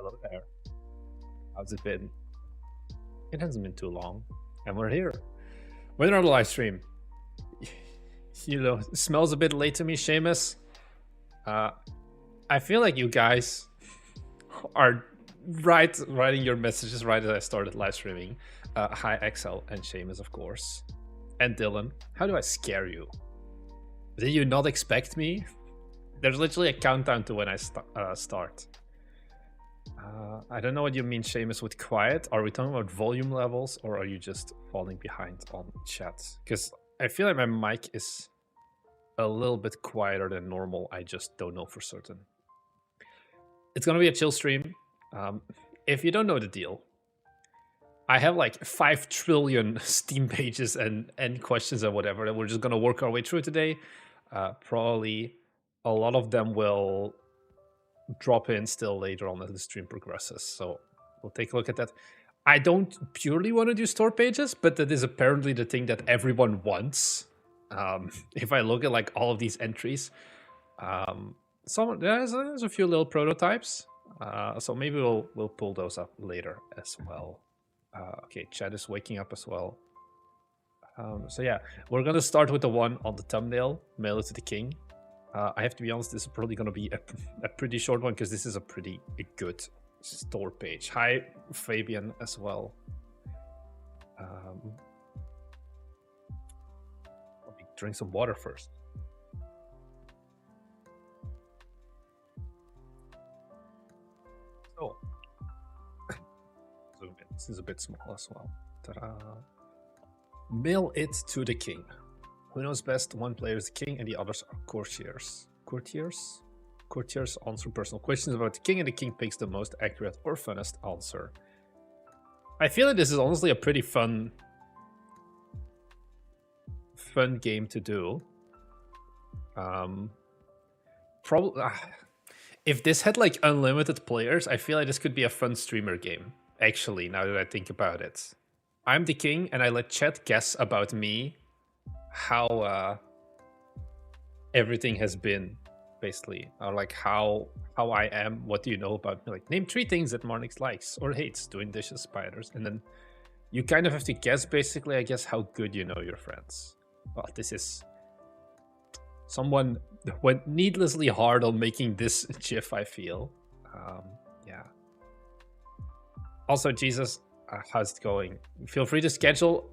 Hello there. How's it been? It hasn't been too long, and we're here. We're on a live stream. You know, it smells a bit late to me, Seamus. I feel like you guys are writing your messages right as I started live streaming. Hi, Excel and Seamus, of course, and Dylan. How do I scare you? Did you not expect me? There's literally a countdown to when I start. I don't know what you mean, Seamus, with quiet. Are we talking about volume levels, or are you just falling behind on chat? Because I feel like my mic is a little bit quieter than normal. I just don't know for certain. It's gonna be a chill stream. If you don't know the deal, I have like 5 trillion Steam pages and questions and whatever that we're just gonna work our way through today. Probably a lot of them will drop in still later on as the stream progresses. So we'll take a look at that. I don't purely want to do store pages, but that is apparently the thing that everyone wants. If I look at like all of these entries, there's a few little prototypes. So maybe we'll pull those up later as well. Okay, chat is waking up as well. So yeah, we're gonna start with the one on the thumbnail, Mail It to the King. I have to be honest, this is probably gonna be a pretty short one because this is a pretty good store page. Hi, Fabian as well. Let me drink some water first. So, this is a bit small as well. Ta-da. Mail it to the king. Who knows best? One player is the king and the others are courtiers. Courtiers? Courtiers answer personal questions about the king and the king picks the most accurate or funnest answer. I feel like this is honestly a pretty fun game to do. Probably, if this had like unlimited players, I feel like this could be a fun streamer game. Actually, now that I think about it, I'm the king and I let chat guess about me, how everything has been, basically, or like how I am. What do you know about me? Like, name 3 things that Marnix likes or hates: doing dishes, spiders, and then you kind of have to guess, basically, I guess, how good you know your friends. Well, this is someone went needlessly hard on making this GIF, I feel. Yeah. Also, Jesus, how's it going? Feel free to schedule.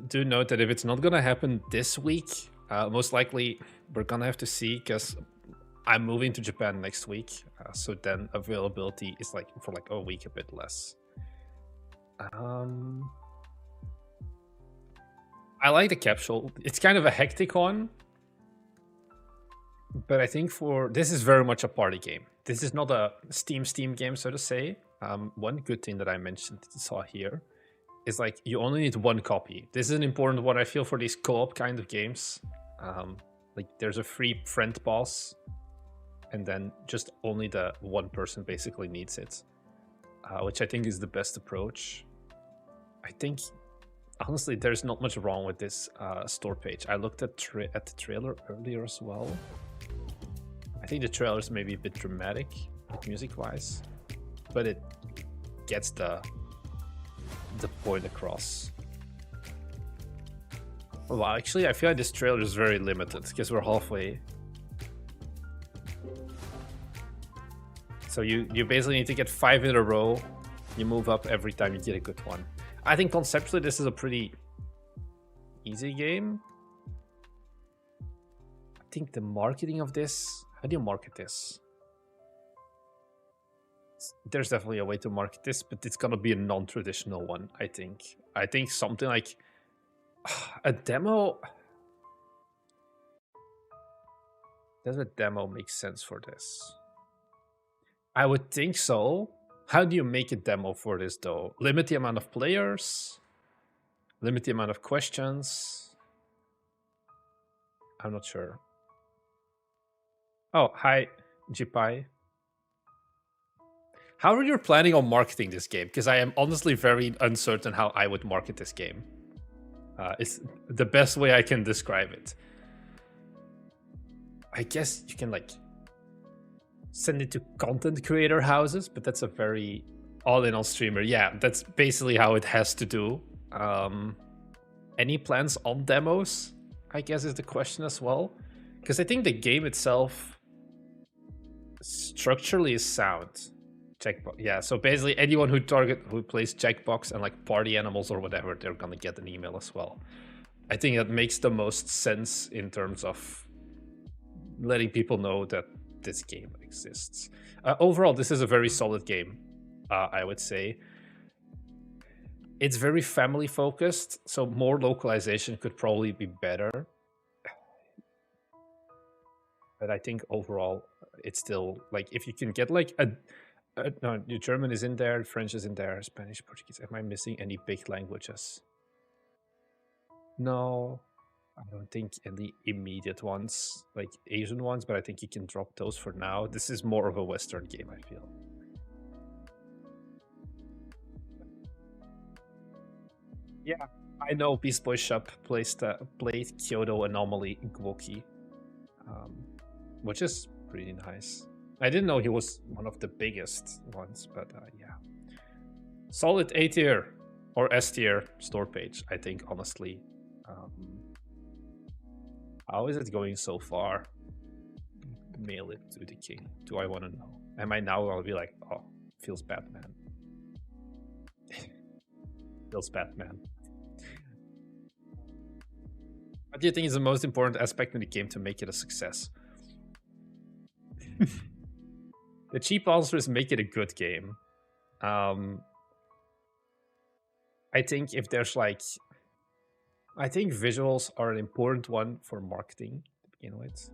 Do note that if it's not gonna happen this week, most likely we're gonna have to see, because I'm moving to Japan next week, so then availability is like for like a week a bit less. I like the capsule. It's kind of a hectic one, but I think this is very much a party game. This is not a Steam game, so to say. One good thing that I saw here is like you only need 1 copy. This is an important one, I feel, for these co-op kind of games. Like there's a free friend boss, and then just only the 1 person basically needs it, which I think is the best approach. I think honestly there's not much wrong with this store page. I looked at the trailer earlier as well. I think the trailer is maybe a bit dramatic, music-wise, but it gets the point across. Well, actually, I feel like this trailer is very limited because we're halfway. So you basically need to get 5 in a row. You move up every time you get a good one. I think conceptually this is a pretty easy game. I think the marketing of this, how do you market this? There's definitely a way to market this, but it's gonna be a non-traditional one, I think. I think something like a demo. Does a demo make sense for this? I would think so. How do you make a demo for this though? Limit the amount of players? Limit the amount of questions? I'm not sure. Oh, hi, Jipai. How are you planning on marketing this game? Because I am honestly very uncertain how I would market this game. It's the best way I can describe it. I guess you can like send it to content creator houses, but that's a very all-in-all streamer. Yeah, that's basically how it has to do. Any plans on demos, I guess, is the question as well. Because I think the game itself structurally is sound. Checkbox. Yeah, so basically anyone who plays Checkbox and like party animals or whatever, they're gonna get an email as well. I think that makes the most sense in terms of letting people know that this game exists. Overall, this is a very solid game, I would say. It's very family focused, so more localization could probably be better. But I think overall, it's still like if you can get like no, German is in there, French is in there, Spanish, Portuguese. Am I missing any big languages? No, I don't think any immediate ones, like Asian ones, but I think you can drop those for now. This is more of a Western game, I feel. Yeah, I know Beast Boy Shop played Kyoto Anomaly Gwoki, which is pretty nice. I didn't know he was one of the biggest ones, but yeah. Solid A tier or S tier store page, I think, honestly. How is it going so far? Mail it to the king. Do I want to know? Am I now going to be like, oh, feels bad, man. Feels bad, man. What do you think is the most important aspect in the game to make it a success? The cheap answer is make it a good game. I think if there's like... I think visuals are an important one for marketing to begin with.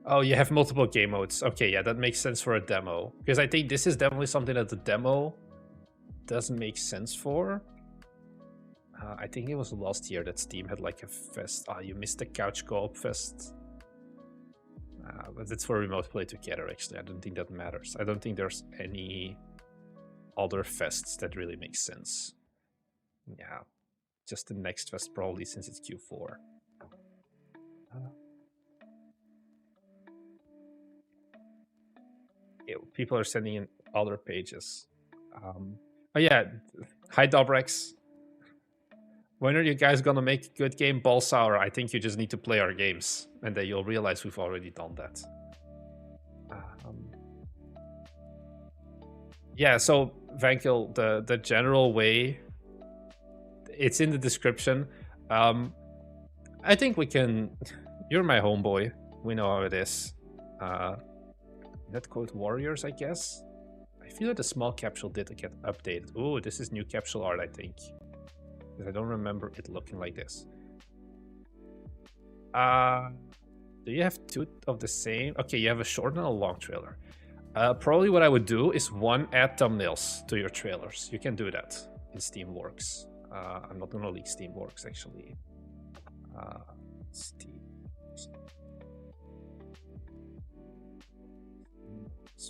Oh, you have multiple game modes. Okay, yeah, that makes sense for a demo. Because I think this is definitely something that the demo doesn't make sense for. I think it was last year that Steam had like a fest. Ah, you missed the couch co-op fest. But it's for remote play together, actually. I don't think that matters. I don't think there's any other fests that really make sense. Yeah. Just the next fest, probably, since it's Q4. People are sending in other pages. Oh yeah, hi Dobrex. When are you guys gonna make a good game, Ball Sour? I think you just need to play our games, and then you'll realize we've already done that. Yeah, so Vankil, the general way, it's in the description. I think we can... You're my homeboy. We know how it is. Netcode Warriors, I guess? I feel like the small capsule did get updated. Ooh, this is new capsule art, I think. Because I don't remember it looking like this. Do you have two of the same? Okay, you have a short and a long trailer. Probably what I would do is add thumbnails to your trailers. You can do that in Steamworks. I'm not gonna leak Steamworks actually. Steam.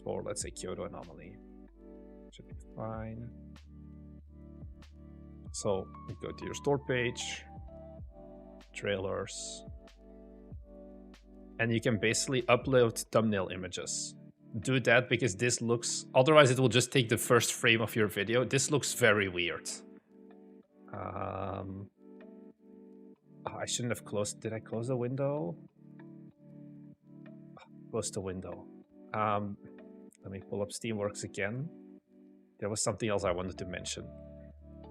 Or let's say Kyoto Anomaly. Should be fine. So you go to your store page, trailers, and you can basically upload thumbnail images. Do that because this looks, otherwise it will just take the first frame of your video. This looks very weird. Oh, I shouldn't have closed. Did I close the window? Close the window. Let me pull up Steamworks again. There was something else I wanted to mention.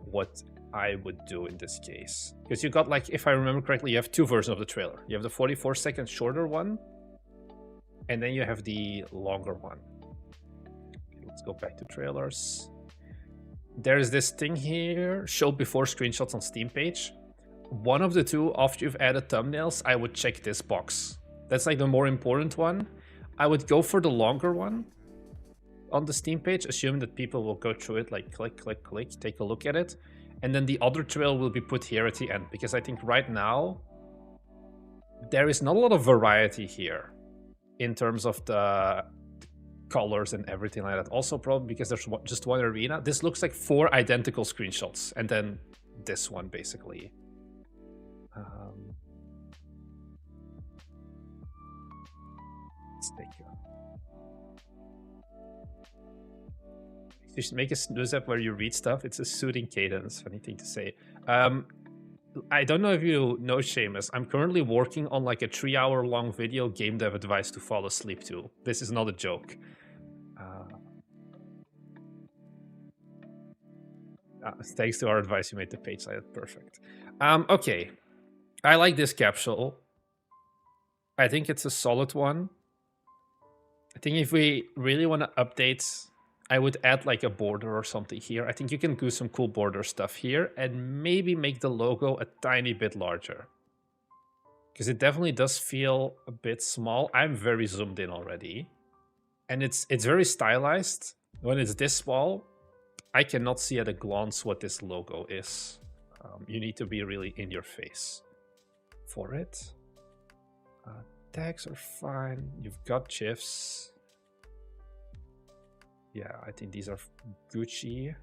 What I would do in this case. Because you got, like, if I remember correctly, you have two versions of the trailer. You have the 44-second shorter one, and then you have the longer one. Okay, let's go back to trailers. There's this thing here, show before screenshots on Steam page. One of the two, after you've added thumbnails, I would check this box. That's like the more important one. I would go for the longer one on the Steam page, assuming that people will go through it, like click, click, click, take a look at it. And then the other trail will be put here at the end, because I think right now there is not a lot of variety here in terms of the colors and everything like that. Also probably because there's just one arena. This looks like 4 identical screenshots, and then this one basically. Let's take You should make a snooze app where you read stuff. It's a soothing cadence. Funny thing to say. I don't know if you know, Seamus. I'm currently working on like a 3-hour-long video game dev advice to fall asleep to. This is not a joke. Thanks to our advice, you made the page layout perfect. Okay, I like this capsule. I think it's a solid one. I think if we really want to update, I would add like a border or something here. I think you can do some cool border stuff here and maybe make the logo a tiny bit larger. Because it definitely does feel a bit small. I'm very zoomed in already. And it's very stylized. When it's this small, I cannot see at a glance what this logo is. You need to be really in your face for it. Tags are fine. You've got GIFs. Yeah, I think these are Gucci.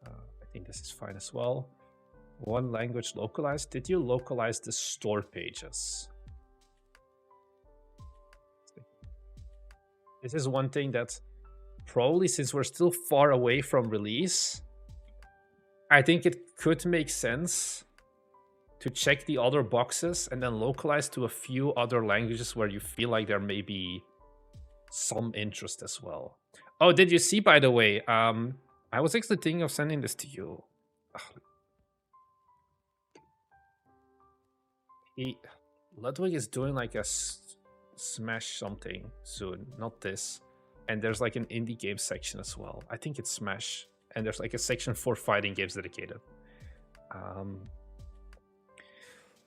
I think this is fine as well. One language localized. Did you localize the store pages? This is one thing that probably, since we're still far away from release, I think it could make sense to check the other boxes and then localize to a few other languages where you feel like there may be some interest as well. Oh, did you see, by the way, I was actually thinking of sending this to you. Ludwig is doing like a Smash something soon, not this. And there's like an indie game section as well. I think it's Smash. And there's like a section for fighting games dedicated.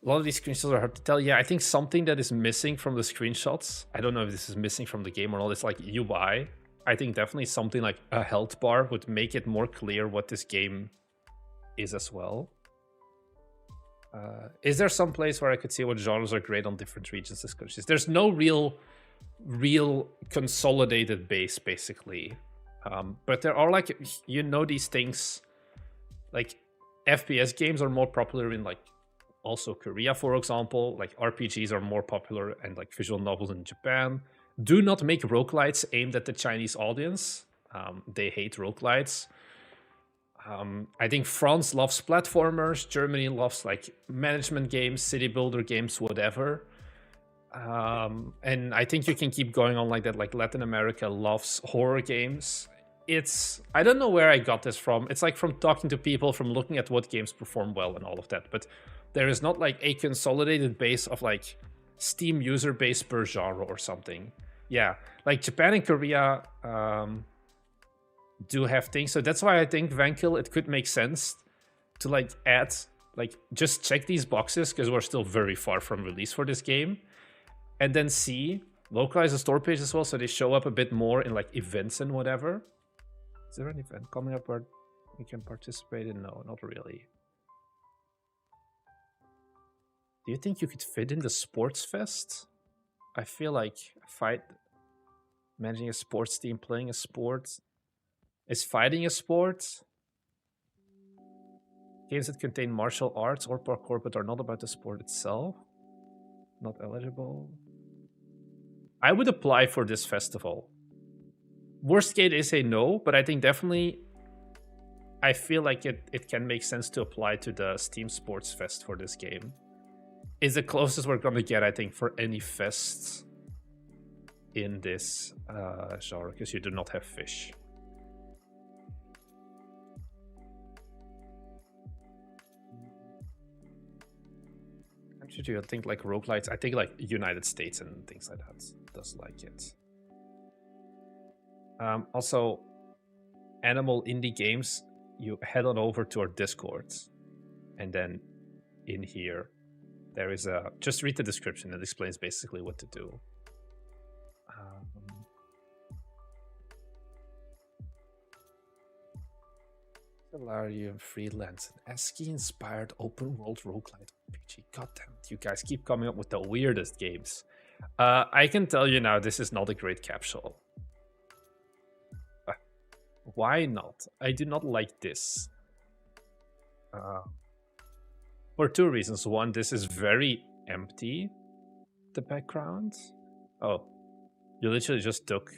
A lot of these screenshots are hard to tell. Yeah, I think something that is missing from the screenshots, I don't know if this is missing from the game or not, it's like UI. I think definitely something like a health bar would make it more clear what this game is as well. Is there some place where I could see what genres are great on different regions and countries? There's no real consolidated base, basically. But there are like, you know, these things, like FPS games are more popular in like also Korea, for example. Like RPGs are more popular and like visual novels in Japan. Do not make roguelites aimed at the Chinese audience. They hate roguelites. I think France loves platformers. Germany loves like management games, city builder games, whatever. And I think you can keep going on like that. Like Latin America loves horror games. I don't know where I got this from. It's like from talking to people, from looking at what games perform well and all of that. But there is not like a consolidated base of like Steam user base per genre or something. Yeah, like Japan and Korea do have things. So that's why I think Vankill, it could make sense to like add, like just check these boxes because we're still very far from release for this game. And then localize the store page as well so they show up a bit more in like events and whatever. Is there an event coming up where we can participate in? No, not really. Do you think you could fit in the sports fest? I feel like managing a sports team, playing a sport. Is fighting a sport? Games that contain martial arts or parkour but are not about the sport itself? Not eligible. I would apply for this festival. Worst case is a no, but I think definitely I feel like it can make sense to apply to the Steam Sports Fest for this game. Is the closest we're gonna get, I think, for any fest in this genre, because you do not have fish. Should you think like roguelites? I think like United States and things like that does like it. Also, Animal Indie Games, you head on over to our Discord, and then in here there is just read the description. It explains basically what to do. Pixelarium, Freelance, and ASCII-inspired open-world roguelite RPG. Goddamn, you guys keep coming up with the weirdest games. I can tell you now, this is not a great capsule. Why not? I do not like this. For two reasons. One, this is very empty, the background. Oh, you literally just took...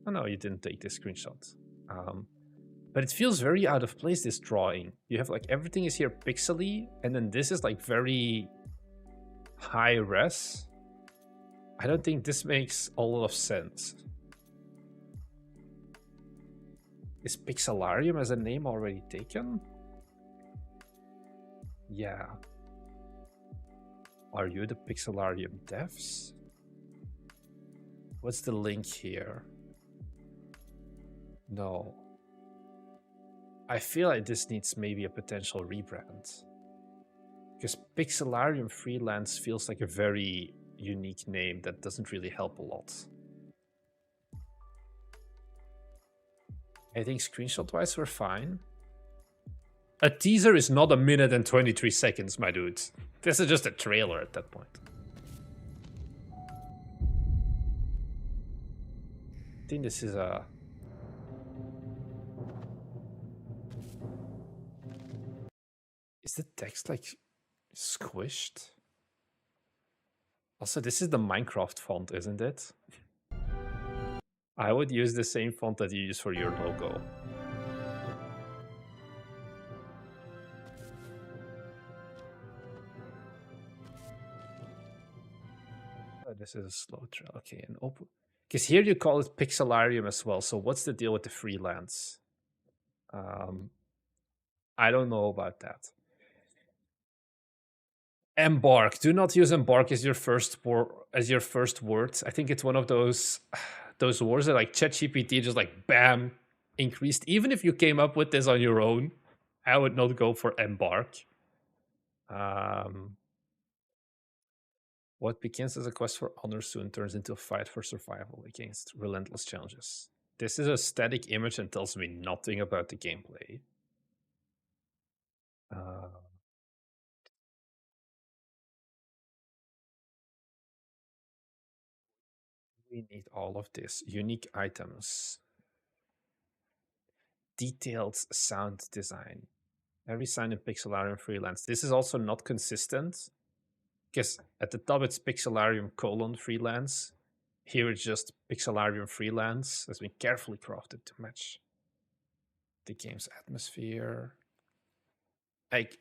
Oh no, you didn't take this screenshot. But it feels very out of place, this drawing. You have like everything is here pixely, and then this is like very high res. I don't think this makes a lot of sense. Is Pixelarium as a name already taken? Yeah. Are you the Pixelarium devs? What's the link here? No. I feel like this needs maybe a potential rebrand. Because Pixelarium Freelance feels like a very unique name that doesn't really help a lot. I think screenshot-wise we're fine. A teaser is not 1 minute and 23 seconds, my dude. This is just a trailer at that point. I think this is a... Is the text like squished? Also, this is the Minecraft font, isn't it? I would use the same font that you use for your logo. This is a slow trail. Okay, and open. Because here you call it Pixelarium as well. So what's the deal with the freelance? I don't know about that. Embark. Do not use embark as your first word. I think it's one of those words that like ChatGPT just like bam increased. Even if you came up with this on your own, I would not go for embark. What begins as a quest for honor soon turns into a fight for survival against relentless challenges. This is a static image and tells me nothing about the gameplay. We need all of this. Unique items. Detailed sound design. Every sign in Pixelarium Freelance. This is also not consistent. Because at the top it's Pixelarium : Freelance. Here it's just Pixelarium Freelance. Has been carefully crafted to match the game's atmosphere. Like,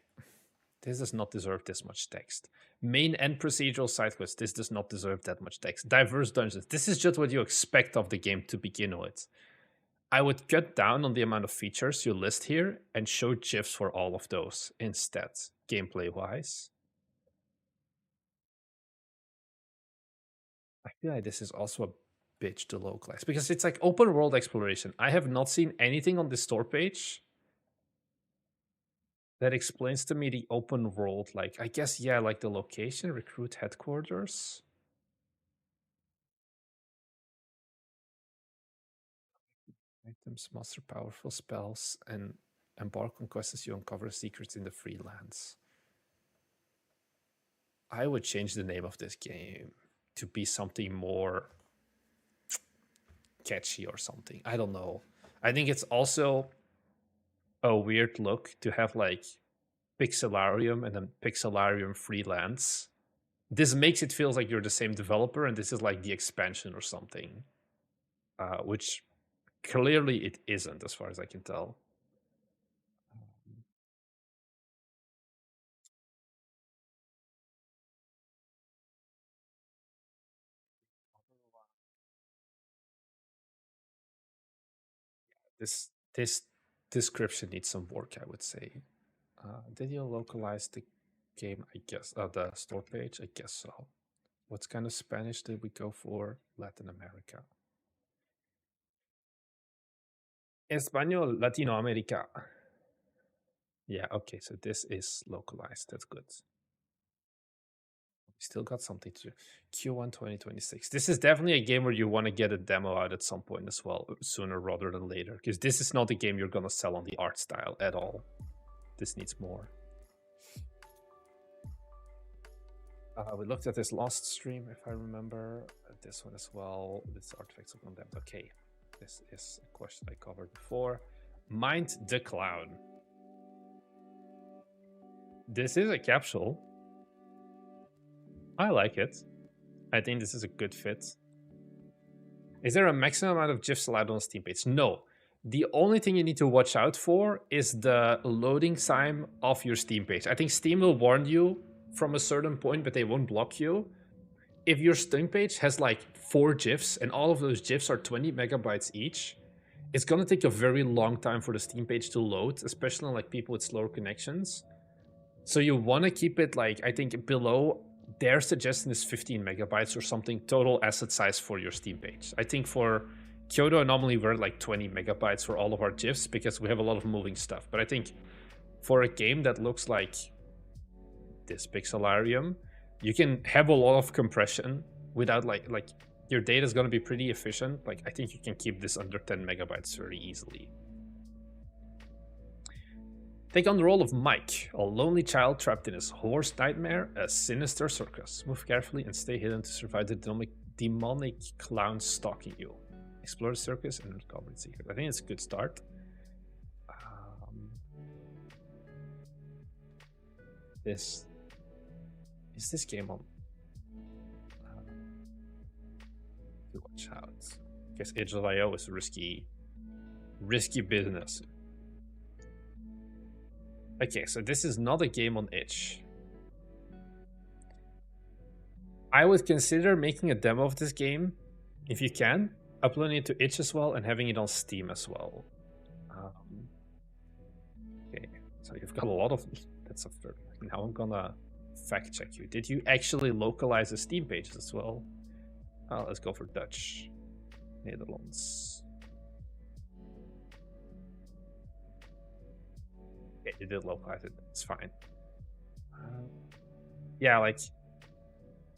this does not deserve this much text. Main and procedural side quests. This does not deserve that much text. Diverse dungeons. This is just what you expect of the game to begin with. I would cut down on the amount of features you list here and show GIFs for all of those instead, gameplay-wise. I feel like this is also a bitch to localize because it's like open world exploration. I have not seen anything on the store page that explains to me the open world. Like, I guess, yeah, like the location, recruit headquarters. Items, master powerful spells, and embark on quests as you uncover secrets in the freelance. I would change the name of this game to be something more catchy or something. I don't know. I think it's also a weird look to have like Pixelarium and then Pixelarium Freelance. This makes it feel like you're the same developer and this is like the expansion or something, which clearly it isn't as far as I can tell. This description needs some work, I would say. Did you localize the game? I guess. The store page? I guess so. What kind of Spanish did we go for? Latin America. Español, Latinoamérica. Yeah, okay, so this is localized. That's good. We still got something to do. Q1 2026. This is definitely a game where you want to get a demo out at some point as well, sooner rather than later. Because this is not a game you're going to sell on the art style at all. This needs more. We looked at this last stream, if I remember. This one as well. This artifacts of condemned. Okay, this is a question I covered before. Mind the Clown. This is a capsule. I like it. I think this is a good fit. Is there a maximum amount of GIFs allowed on Steam page? No. The only thing you need to watch out for is the loading time of your Steam page. I think Steam will warn you from a certain point, but they won't block you. If your Steam page has like 4 GIFs and all of those GIFs are 20 megabytes each, it's gonna take a very long time for the Steam page to load, especially on like people with slower connections. So you want to keep it like, I think below their suggestion is 15 megabytes or something total asset size for your Steam page. I think for Kyoto normally we're like 20 megabytes for all of our GIFs because we have a lot of moving stuff. But I think for a game that looks like this Pixelarium, you can have a lot of compression without like your data is going to be pretty efficient. Like I think you can keep this under 10 megabytes very easily. Take on the role of Mike, a lonely child trapped in his horse nightmare, a sinister circus. Move carefully and stay hidden to survive the demonic clown stalking you. Explore the circus and recover its secret. I think it's a good start. Is this game on? To watch out. I guess itch.io is risky business. Okay, so this is not a game on itch. I would consider making a demo of this game, if you can, uploading it to itch as well, and having it on Steam as well. Okay, so you've got a lot of... That's a third. Now I'm gonna fact check you. Did you actually localize the Steam pages as well? Let's go for Dutch. Netherlands. Yeah, you did localize it. It's fine. Yeah, like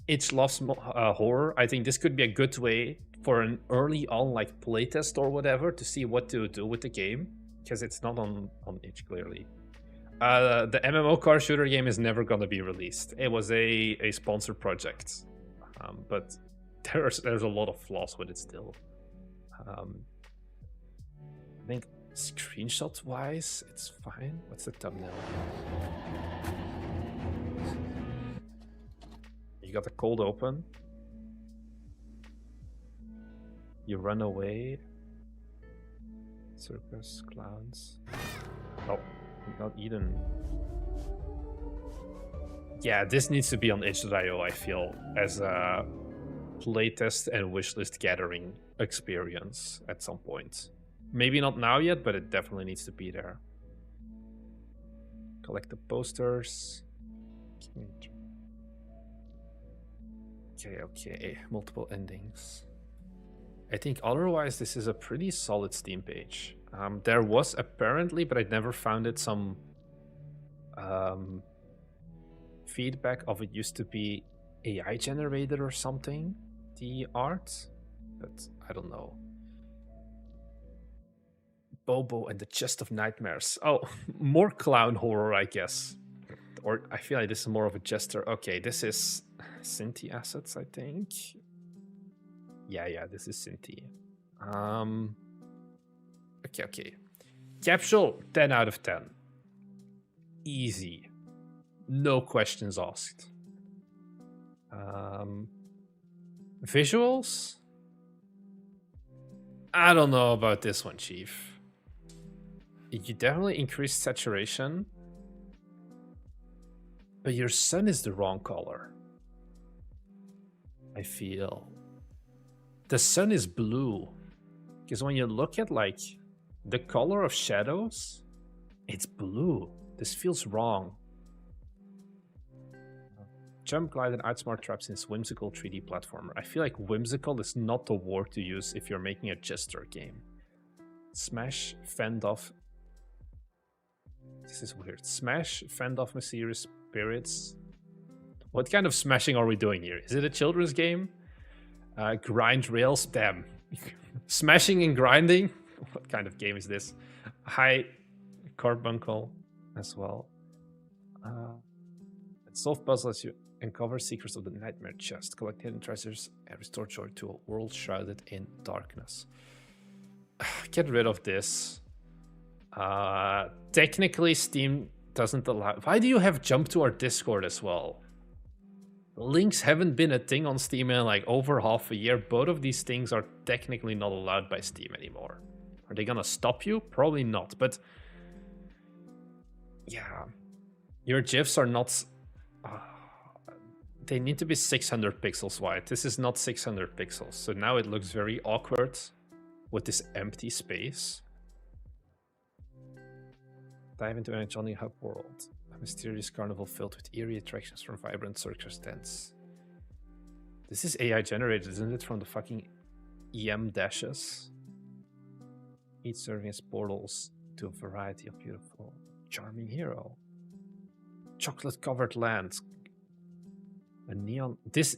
itch loves horror. I think this could be a good way for an early on like playtest or whatever to see what to do with the game, because it's not on itch clearly. The MMO car shooter game is never gonna be released. It was a sponsored project, but there's a lot of flaws with it still. I think screenshot wise, it's fine. What's the thumbnail? You got the cold open. You run away. Circus, clowns. Oh, not Eden. Yeah, this needs to be on itch.io, I feel, as a playtest and wishlist gathering experience at some point. Maybe not now yet, but it definitely needs to be there. Collect the posters. Okay. Multiple endings. I think otherwise this is a pretty solid Steam page. There was apparently, but I never found it, some feedback of it used to be AI generated or something, the art, but I don't know. Bobo and the Chest of Nightmares. Oh, more clown horror, I guess. Or I feel like this is more of a jester. Okay, this is Cinti assets, I think. Yeah, this is Cinti. Okay. Capsule, 10 out of 10. Easy. No questions asked. Visuals? I don't know about this one, Chief. You definitely increased saturation, but your sun is the wrong color. I feel the sun is blue, because when you look at like the color of shadows, it's blue. This feels wrong. Jump, glide, and outsmart traps in this whimsical 3D platformer. I feel like whimsical is not the word to use if you're making a jester game. Smash, fend off. This is weird. Smash, fend off mysterious spirits. What kind of smashing are we doing here? Is it a children's game? Grind rails? Damn. Smashing and grinding? What kind of game is this? High carbuncle as well. Solve puzzles you uncover secrets of the nightmare chest. Collect hidden treasures and restore joy to a world shrouded in darkness. Get rid of this. Technically, Steam doesn't allow... Why do you have jump to our Discord as well? Links haven't been a thing on Steam in like over half a year. Both of these things are technically not allowed by Steam anymore. Are they gonna stop you? Probably not, but yeah, your GIFs are not... they need to be 600 pixels wide. This is not 600 pixels, so now it looks very awkward with this empty space. Dive into a Johnny Hub world. A mysterious carnival filled with eerie attractions from vibrant circus tents. This is AI generated, isn't it? From the fucking EM dashes. Each serving as portals to a variety of beautiful, charming hero. Chocolate covered lands. A neon... This...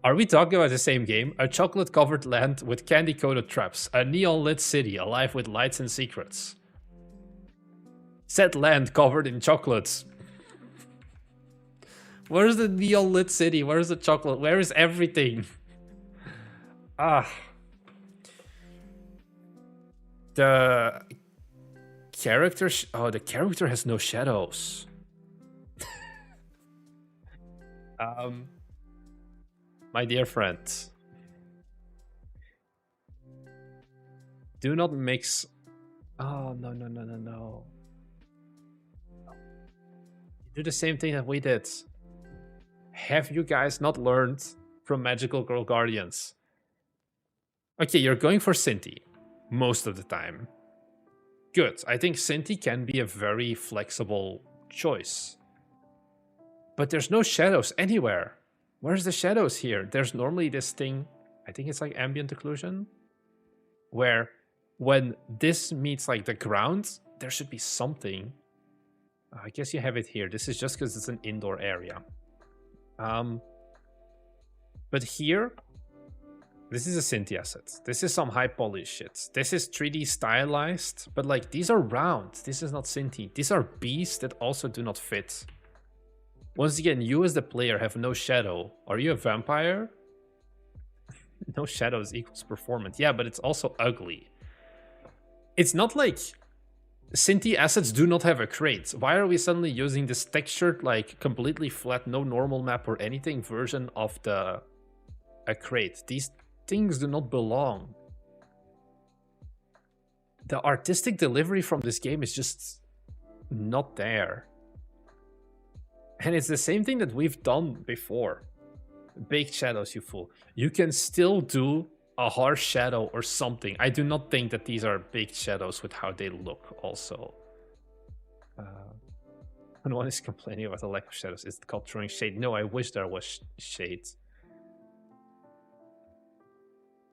Are we talking about the same game? A chocolate covered land with candy coated traps. A neon lit city alive with lights and secrets. Said land covered in chocolates. Where's the neon lit city? Where's the chocolate? Where is everything? The character... Oh, the character has no shadows. My dear friend. Do not mix... Oh, no. Do the same thing that we did. Have you guys not learned from Magical Girl Guardians? Okay, you're going for Cinti most of the time. Good. I think Cinti can be a very flexible choice. But there's no shadows anywhere. Where's the shadows here? There's normally this thing, I think it's like ambient occlusion, where when this meets like the ground, there should be something. I guess you have it here. This is just because it's an indoor area. But here, this is a Cinti asset. This is some high poly shit. This is 3D stylized, but like these are round. This is not Cinti. These are bees that also do not fit. Once again, you as the player have no shadow. Are you a vampire? No shadows equals performance. Yeah, but it's also ugly. It's not like Cinti assets do not have a crate. Why are we suddenly using this textured, like completely flat, no normal map or anything version of a crate? These things do not belong. The artistic delivery from this game is just not there. And it's the same thing that we've done before. Baked shadows, you fool. You can still do a harsh shadow or something. I do not think that these are baked shadows with how they look also. And one is complaining about the lack of shadows. Is it called throwing shade? No, I wish there was shade.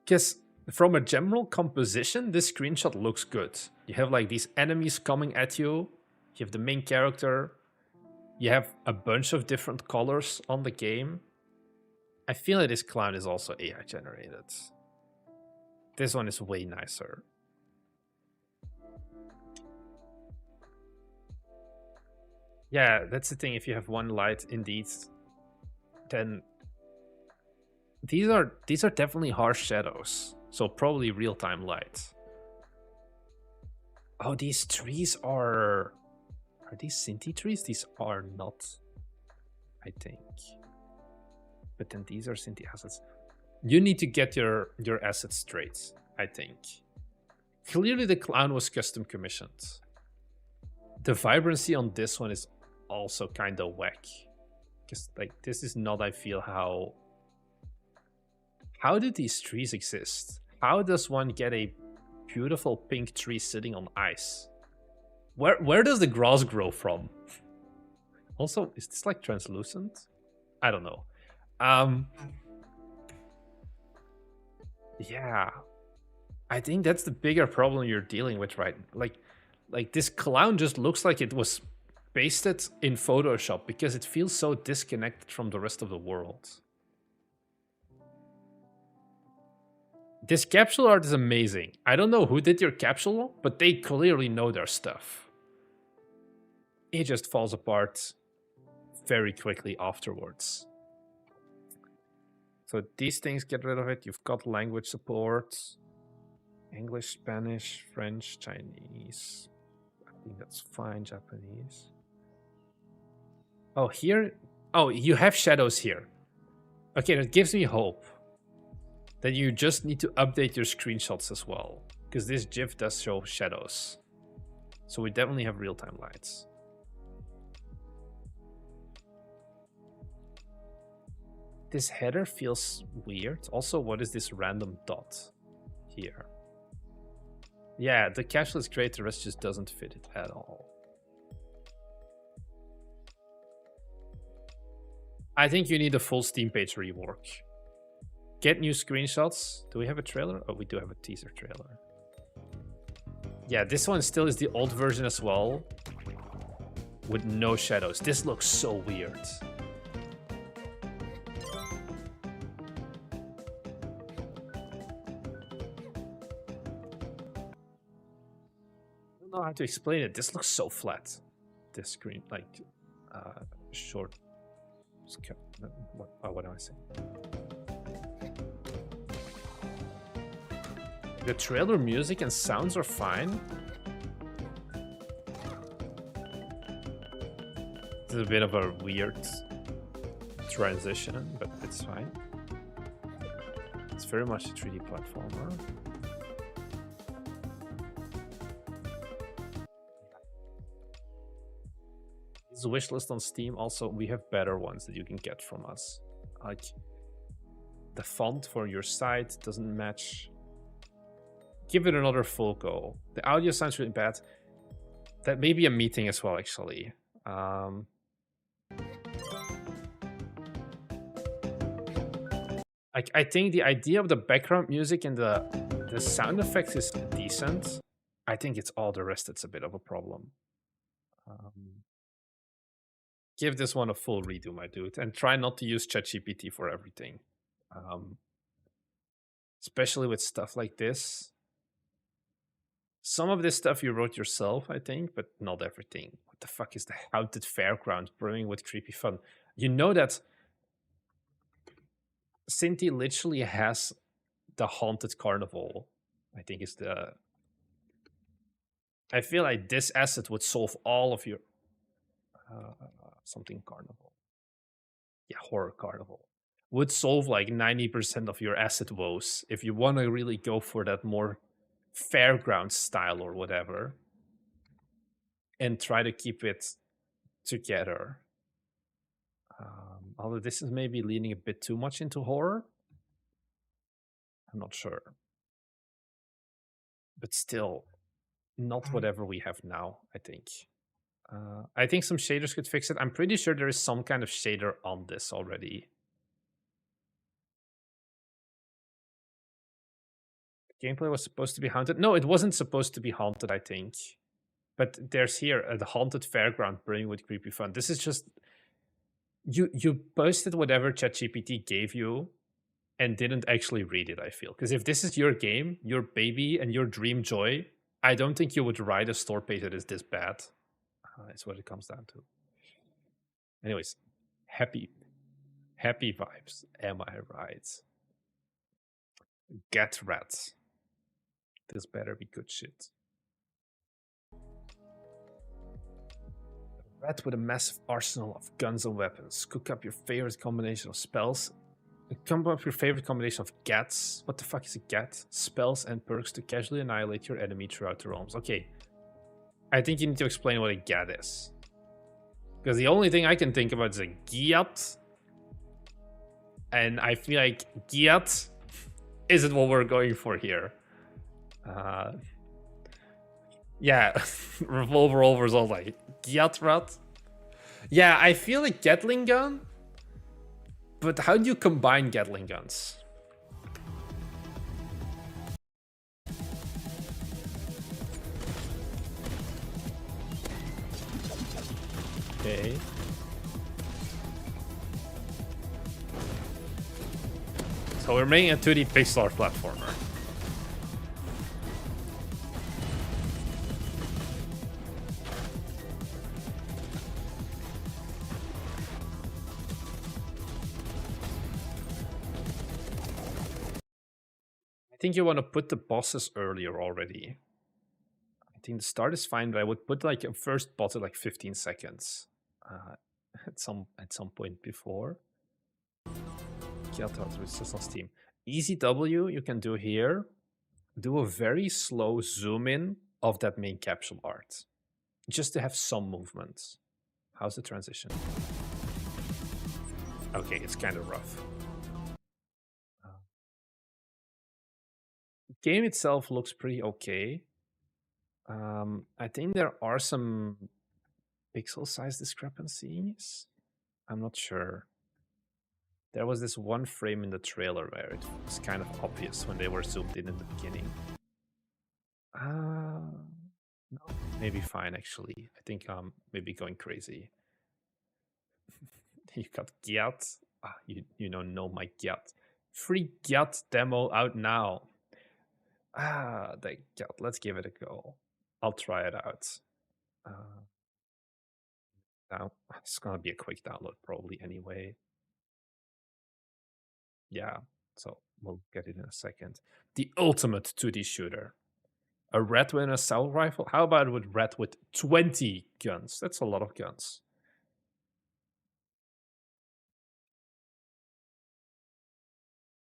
Because from a general composition, this screenshot looks good. You have like these enemies coming at you. You have the main character. You have a bunch of different colors on the game. I feel like this clown is also AI generated. This one is way nicer. Yeah, that's the thing. If you have one light, indeed, then these are definitely harsh shadows. So probably real-time light. Oh, these trees are these Cinti trees? These are not, I think. But then these are Cinti assets. You need to get your assets straight, I think. Clearly the clown was custom commissioned. The vibrancy on this one is also kind of whack. Because like this is not, I feel, how do these trees exist? How does one get a beautiful pink tree sitting on ice? Where does the grass grow from? Also, is this like translucent? I don't know. Yeah, I think that's the bigger problem you're dealing with, right? Like this clown just looks like it was pasted in Photoshop because it feels so disconnected from the rest of the world. This capsule art is amazing. I don't know who did your capsule, but they clearly know their stuff. It just falls apart very quickly afterwards. So these things, get rid of it. You've got language support. English, Spanish, French, Chinese. I think that's fine. Japanese. Oh, here. Oh, you have shadows here. Okay, that gives me hope. then you just need to update your screenshots as well, because this GIF does show shadows. So we definitely have real-time lights. This header feels weird. Also, what is this random dot here? Yeah, the casual is great, the rest just doesn't fit it at all. I think you need a full Steam page rework. Get new screenshots. Do we have a trailer? Oh, we do have a teaser trailer. Yeah, this one still is the old version as well, with no shadows. This looks so weird. I don't know how to explain it. This looks so flat. This screen, like, short. What am I saying? The trailer music and sounds are fine. It's a bit of a weird transition, but it's fine. It's very much a 3D platformer. This wishlist on Steam, also, we have better ones that you can get from us. Like, the font for your site doesn't match. Give it another full go. The audio sounds really bad. That may be a meeting as well, actually. I think the idea of the background music and the sound effects is decent. I think it's all the rest that's a bit of a problem. Give this one a full redo, my dude, and try not to use ChatGPT for everything. Especially with stuff like this. Some of this stuff you wrote yourself, I think, but not everything. What the fuck is the haunted fairground brimming with creepy fun? You know that Cinti literally has the haunted carnival, I think is the... I feel like this asset would solve all of your... something carnival. Yeah, horror carnival. Would solve like 90% of your asset woes if you want to really go for that more fairground style or whatever, and try to keep it together. Although this is maybe leaning a bit too much into horror. I'm not sure. But still, not whatever we have now, I think. I think some shaders could fix it. I'm pretty sure there is some kind of shader on this already. Gameplay was supposed to be haunted. No, it wasn't supposed to be haunted, I think. But there's here the haunted fairground brimming with creepy fun. This is just... You posted whatever ChatGPT gave you and didn't actually read it, I feel. Because if this is your game, your baby, and your dream joy, I don't think you would write a store page that is this bad. That's what it comes down to. Anyways, happy vibes. Am I right? Gat Rat. This better be good shit. A rat with a massive arsenal of guns and weapons. Cook up your favorite combination of spells. Come up with your favorite combination of gats. What the fuck is a gat? Spells and perks to casually annihilate your enemy throughout the realms. Okay. I think you need to explain what a gat is. Because the only thing I can think about is a giat. And I feel like giat isn't what we're going for here. Yeah, revolver overall like Gat Rat. Yeah, I feel like Gatling gun. But how do you combine Gatling guns? Okay. So we're making a 2D pixel art platformer. I think you want to put the bosses earlier already. I think the start is fine, but I would put like a first boss at like 15 seconds at some point before. Gat Rat, which is on Steam. Easy W you can do here. Do a very slow zoom in of that main capsule art. Just to have some movement. How's the transition? Okay, it's kind of rough. Game itself looks pretty okay. I think there are some pixel size discrepancies. I'm not sure. There was this one frame in the trailer where it was kind of obvious when they were zoomed in the beginning. No, maybe fine actually. I think I'm maybe going crazy. You got Gat. You know my Gat. Free Gat demo out now. The Gat. Let's give it a go. I'll try it out. Now it's gonna be a quick download probably anyway. Yeah, so we'll get it in a second. The ultimate 2D shooter. A rat with an assault rifle? How about with rat with 20 guns? That's a lot of guns.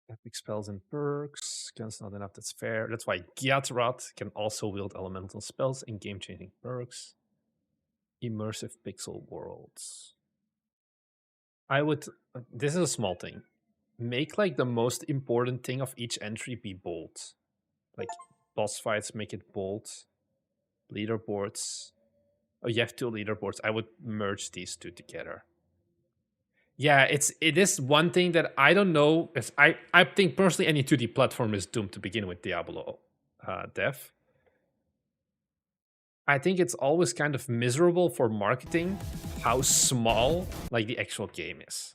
Epic spells and perks. Guns not enough, that's fair. That's why Gat Rat can also wield elemental spells and game-changing perks. Immersive pixel worlds. I would... This is a small thing. Make like the most important thing of each entry be bold. Like boss fights, make it bold. Leaderboards. Oh, you have 2 leaderboards. I would merge these 2 together. Yeah, it is one thing that I don't know. I think personally any 2D platform is doomed to begin with Diablo dev. I think it's always kind of miserable for marketing how small like the actual game is.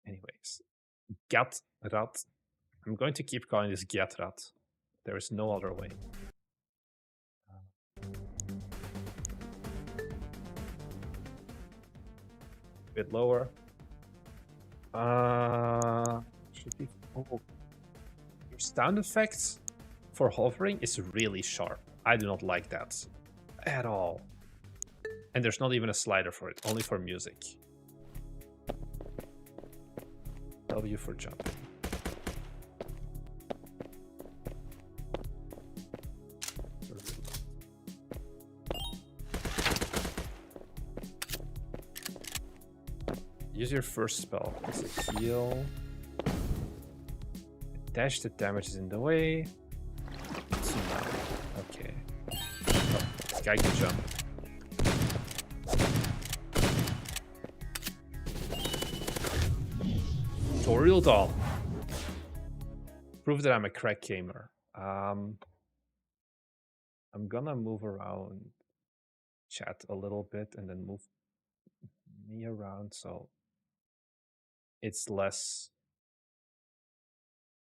Anyways, Gat Rat. I'm going to keep calling this Gat Rat. There is no other way. A bit lower. Should be. Oh. Your sound effects for hovering is really sharp. I do not like that at all. And there's not even a slider for it, only for music. W for jumping. Use your first spell. It's a heal. Dash, the damage is in the way. Okay. Oh, this guy can jump. Tutorial doll. Prove that I'm a crack gamer. I'm gonna move around chat a little bit and then move me around so it's less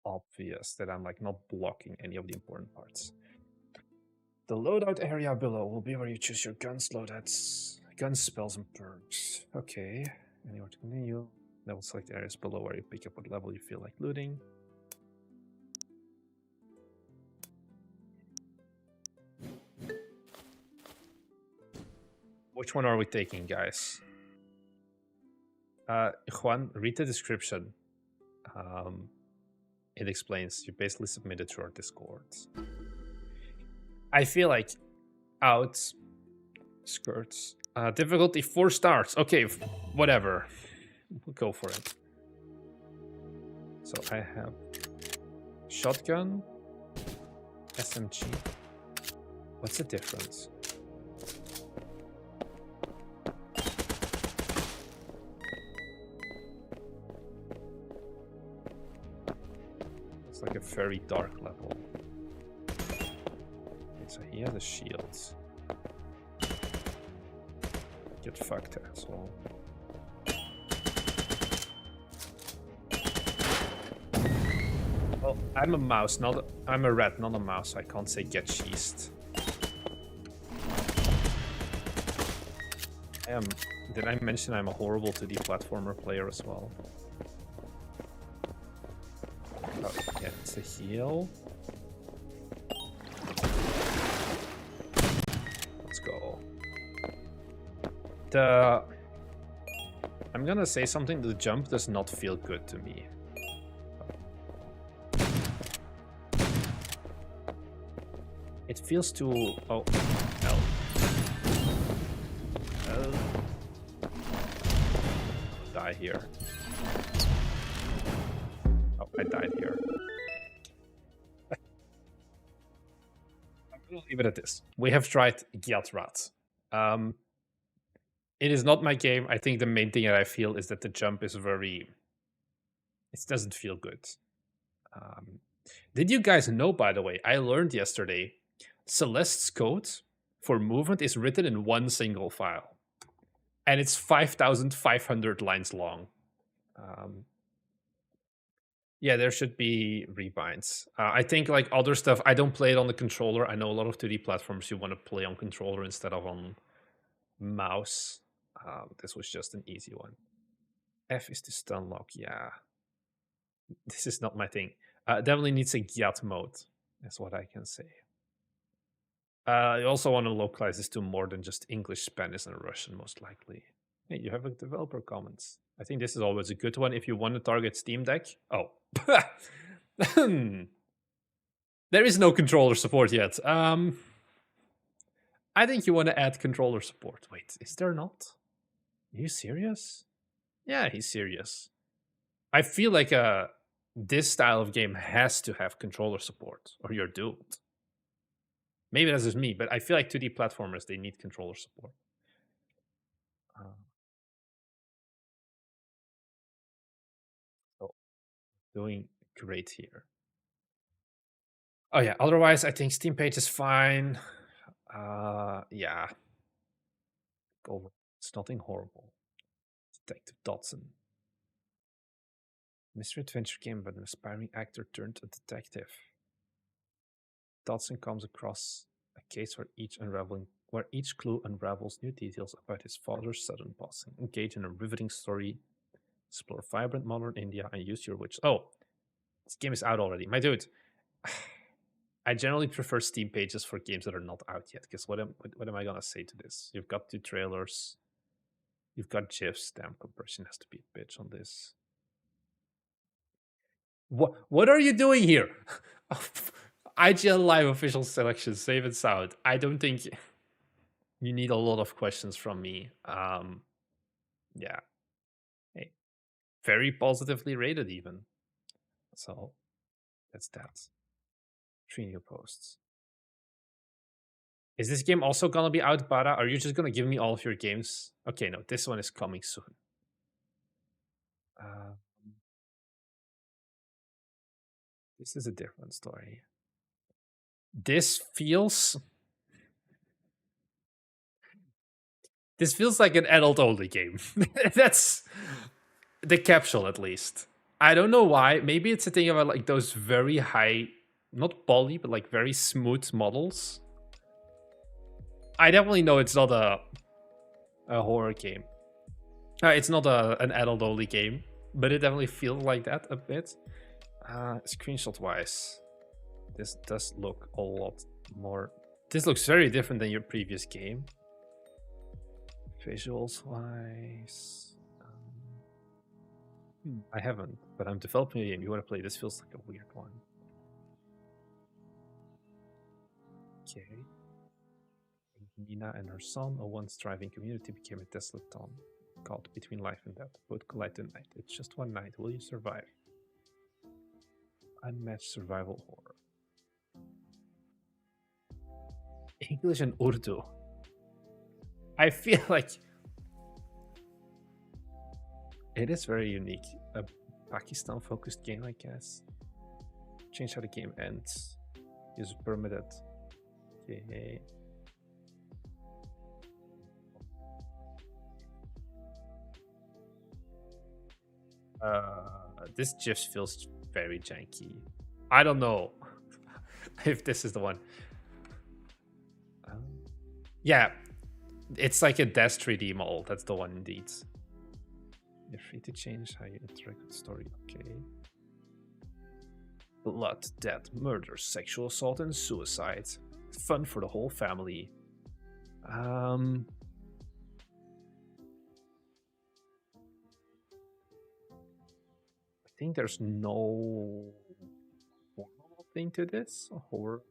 obvious that I'm like not blocking any of the important parts. The loadout area below will be where you choose your guns, loadouts, gun spells, and perks. Okay, anywhere to continue. That will select areas below where you pick up what level you feel like looting. Which one are we taking, guys? Juan, read the description. It explains. You basically submit it to our Discord. I feel like outskirts. Difficulty 4 stars. Okay, whatever. We'll go for it. So I have shotgun, SMG. What's the difference? It's like a very dark level. Okay, so he has a shield. Get fucked, asshole. Well, I'm a mouse, I'm a rat, not a mouse. I can't say get cheesed. Did I mention I'm a horrible 2D platformer player as well? Oh, yeah, it's a heal. Let's go. I'm gonna say something, the jump does not feel good to me. It feels too... Oh, no. Die here. Oh, I died here. I'm gonna leave it at this. We have tried Gat Rat. It is not my game. I think the main thing that I feel is that the jump is very... It doesn't feel good. Did you guys know, by the way, I learned yesterday, Celeste's code for movement is written in one single file. And it's 5,500 lines long. Yeah, there should be rebinds. I think like other stuff, I don't play it on the controller. I know a lot of 2D platforms you want to play on controller instead of on mouse. This was just an easy one. F is to stun lock, yeah. This is not my thing. Definitely needs a Gyat mode, is what I can say. You also want to localize this to more than just English, Spanish, and Russian, most likely. Hey, you have a developer comments. I think this is always a good one if you want to target Steam Deck. Oh. There is no controller support yet. I think you want to add controller support. Wait, is there not? Are you serious? Yeah, he's serious. I feel like this style of game has to have controller support, or you're doomed. Maybe that's just me, but I feel like 2D platformers, they need controller support. So, doing great here. Oh yeah, otherwise I think Steam page is fine. Yeah. It's nothing horrible. Detective Dotson. Mystery adventure game about an aspiring actor turned a detective. Dotson comes across a case where each clue unravels new details about his father's sudden passing. Engage in a riveting story. Explore vibrant modern India and use your witch. Oh, this game is out already. My dude. I generally prefer Steam pages for games that are not out yet, because what am I gonna say to this? You've got 2 trailers. You've got GIFs. Damn, compression has to be a bitch on this. What are you doing here? IGL Live official selection, save and sound. I don't think you need a lot of questions from me. Yeah. Hey, very positively rated even. So that's that. 3 new posts. Is this game also gonna be out, Bara? Are you just gonna give me all of your games? Okay, no, this one is coming soon. This is a different story. This feels like an adult-only game. That's the capsule, at least. I don't know why. Maybe it's a thing about like those very high, not poly, but like very smooth models. I definitely know it's not a horror game. It's not an adult-only game, but it definitely feels like that a bit. Screenshot-wise, this does look a lot more... This looks very different than your previous game. Visuals-wise... I haven't, but I'm developing a game. You want to play? This feels like a weird one. Okay. Nina and her son, a once thriving community, became a desolate town caught between life and death. Both collide tonight. It's just one night. Will you survive? Unmatched survival horror. English and Urdu. I feel like it is very unique. A Pakistan-focused game, I guess. Change how the game ends. Is permitted. Okay. This just feels very janky. I don't know if this is the one. Yeah, it's like a Death 3D model. That's the one indeed. You're free to change how you interact with the story. Okay. Blood, death, murder, sexual assault, and suicide. Fun for the whole family. I think there's no horror thing to this. Horror.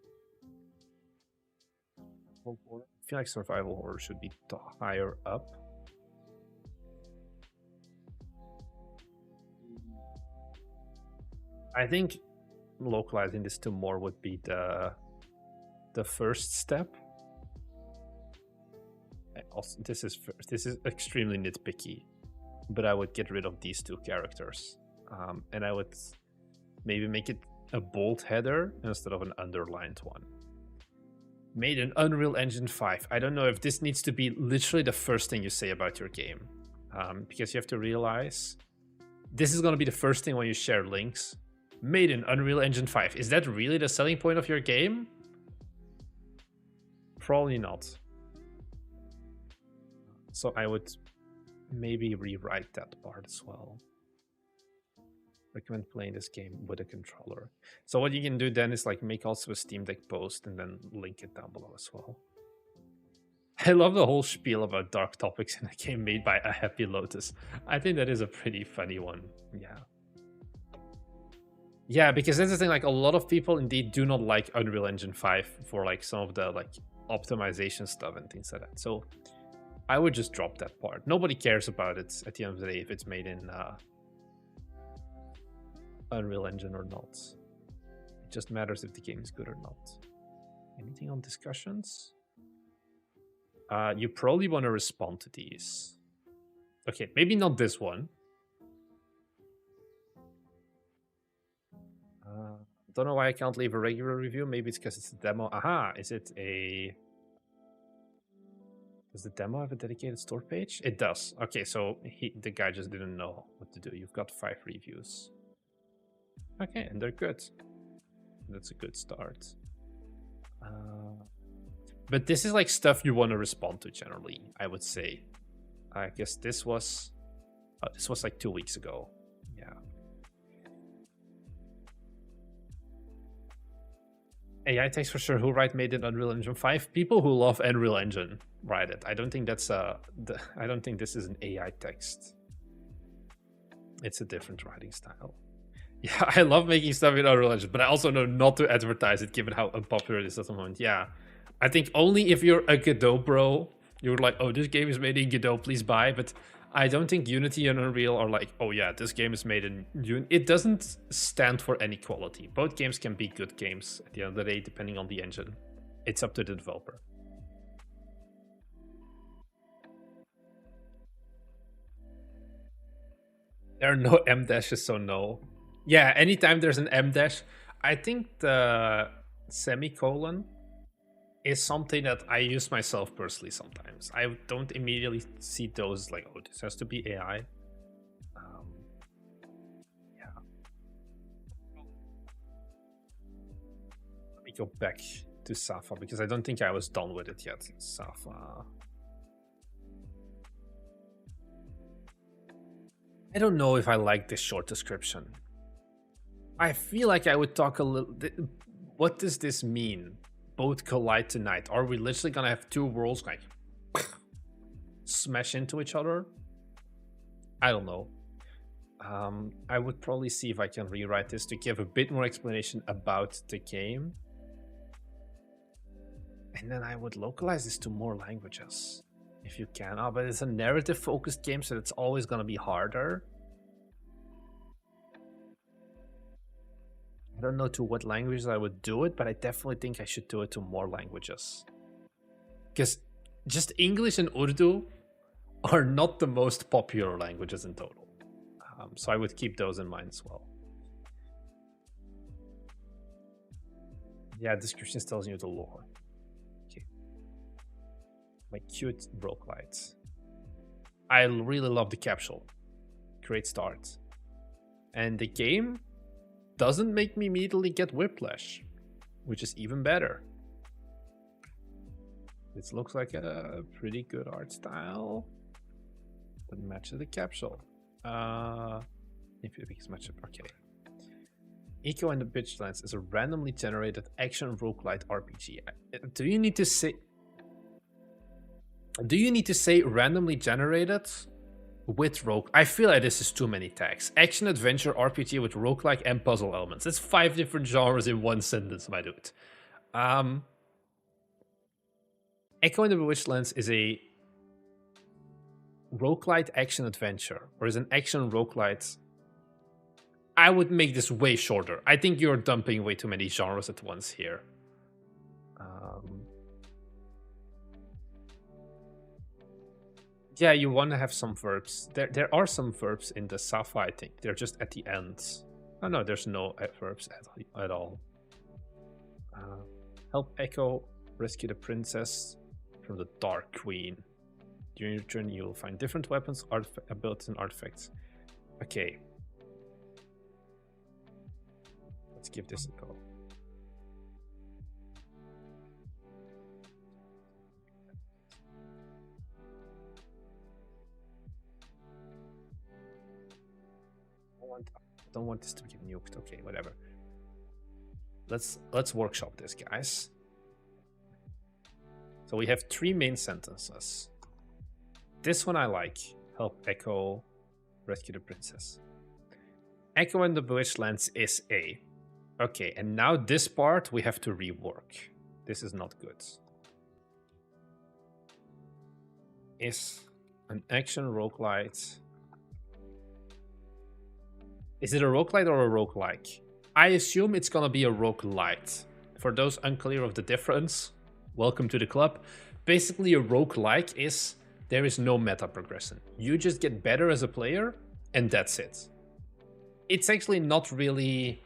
I feel like survival horror should be higher up. I think localizing this to more would be the first step. Also, this is extremely nitpicky, but I would get rid of these two characters, and I would maybe make it a bold header instead of an underlined one. Made in Unreal Engine 5. I don't know if this needs to be literally the first thing you say about your game, because you have to realize this is going to be the first thing when you share links. Made in Unreal Engine 5. Is that really the selling point of your game? Probably not. So I would maybe rewrite that part as well. Recommend playing this game with a controller. So what you can do then is like make also a Steam Deck post and then link it down below as well. I love the whole spiel about dark topics in a game made by A Happy Lotus. I think that is a pretty funny one. Yeah. Yeah, because that's the thing, like a lot of people indeed do not like Unreal Engine 5 for like some of the like optimization stuff and things like that. So I would just drop that part. Nobody cares about it at the end of the day if it's made in Unreal Engine or not. It just matters if the game is good or not. Anything on discussions? You probably want to respond to these. Okay, maybe not this one. Don't know why I can't leave a regular review. Maybe it's because it's a demo. Aha, is it a... Does the demo have a dedicated store page? It does. Okay, so the guy just didn't know what to do. You've got 5 reviews. Okay, and they're good. That's a good start. But this is like stuff you want to respond to generally, I would say. I guess this was... Oh, this was like 2 weeks ago. Yeah. AI text for sure. Who write made in Unreal Engine 5? People who love Unreal Engine write it. I don't think that's I don't think this is an AI text. It's a different writing style. Yeah, I love making stuff in Unreal Engine, but I also know not to advertise it given how unpopular it is at the moment. Yeah, I think only if you're a Godot bro, you're like, oh, this game is made in Godot, please buy. But I don't think Unity and Unreal are like, oh yeah, this game is made in Unity. It doesn't stand for any quality. Both games can be good games at the end of the day, depending on the engine. It's up to the developer. There are no M dashes, so no. Yeah, anytime there's an M dash, I think the semicolon is something that I use myself personally sometimes. I don't immediately see those like, oh, this has to be AI. Yeah. Let me go back to SAFA because I don't think I was done with it yet. SAFA. I don't know if I like this short description. I feel like I would talk a little... What does this mean? Both collide tonight. Are we literally gonna have 2 worlds like smash into each other? I don't know. I would probably see if I can rewrite this to give a bit more explanation about the game. And then I would localize this to more languages. If you can. Oh, but it's a narrative focused game, so it's always gonna be harder. I don't know to what languages I would do it, but I definitely think I should do it to more languages. Because just English and Urdu are not the most popular languages in total. So I would keep those in mind as well. Yeah, descriptions tells you the lore. Okay. My cute roguelites. I really love the capsule. Great start. And the game doesn't make me immediately get whiplash, which is even better. This looks like a pretty good art style that matches the capsule. If you think it's much okay. Eco and the Bewitched Lands is a randomly generated action roguelite RPG. Do you need to say? Do you need to say randomly generated? With rogue, I feel like this is too many tags. Action adventure RPG with roguelike and puzzle elements. That's 5 different genres in one sentence, my dude. Echo in the Bewitched Lands is a roguelite action adventure, or is an action roguelite. I would make this way shorter. I think you're dumping way too many genres at once here. Yeah, you want to have some verbs. There are some verbs in the SAFA, I think. They're just at the end. Oh no, there's no verbs at all. Help Echo rescue the princess from the Dark Queen. During your journey, you will find different weapons, abilities, and artifacts. Okay. Let's give this a go. I don't want this to get nuked. Okay, whatever. Let's workshop this, guys. So we have 3 main sentences. This one I like. Help Echo rescue the princess. Echo in the Bewitched Lands is A. Okay, and now this part we have to rework. This is not good. Is an action roguelite. Is it a roguelite or a roguelike? I assume it's gonna be a roguelite. For those unclear of the difference, welcome to the club. Basically, a roguelike is there is no meta progression. You just get better as a player, and that's it. It's actually not really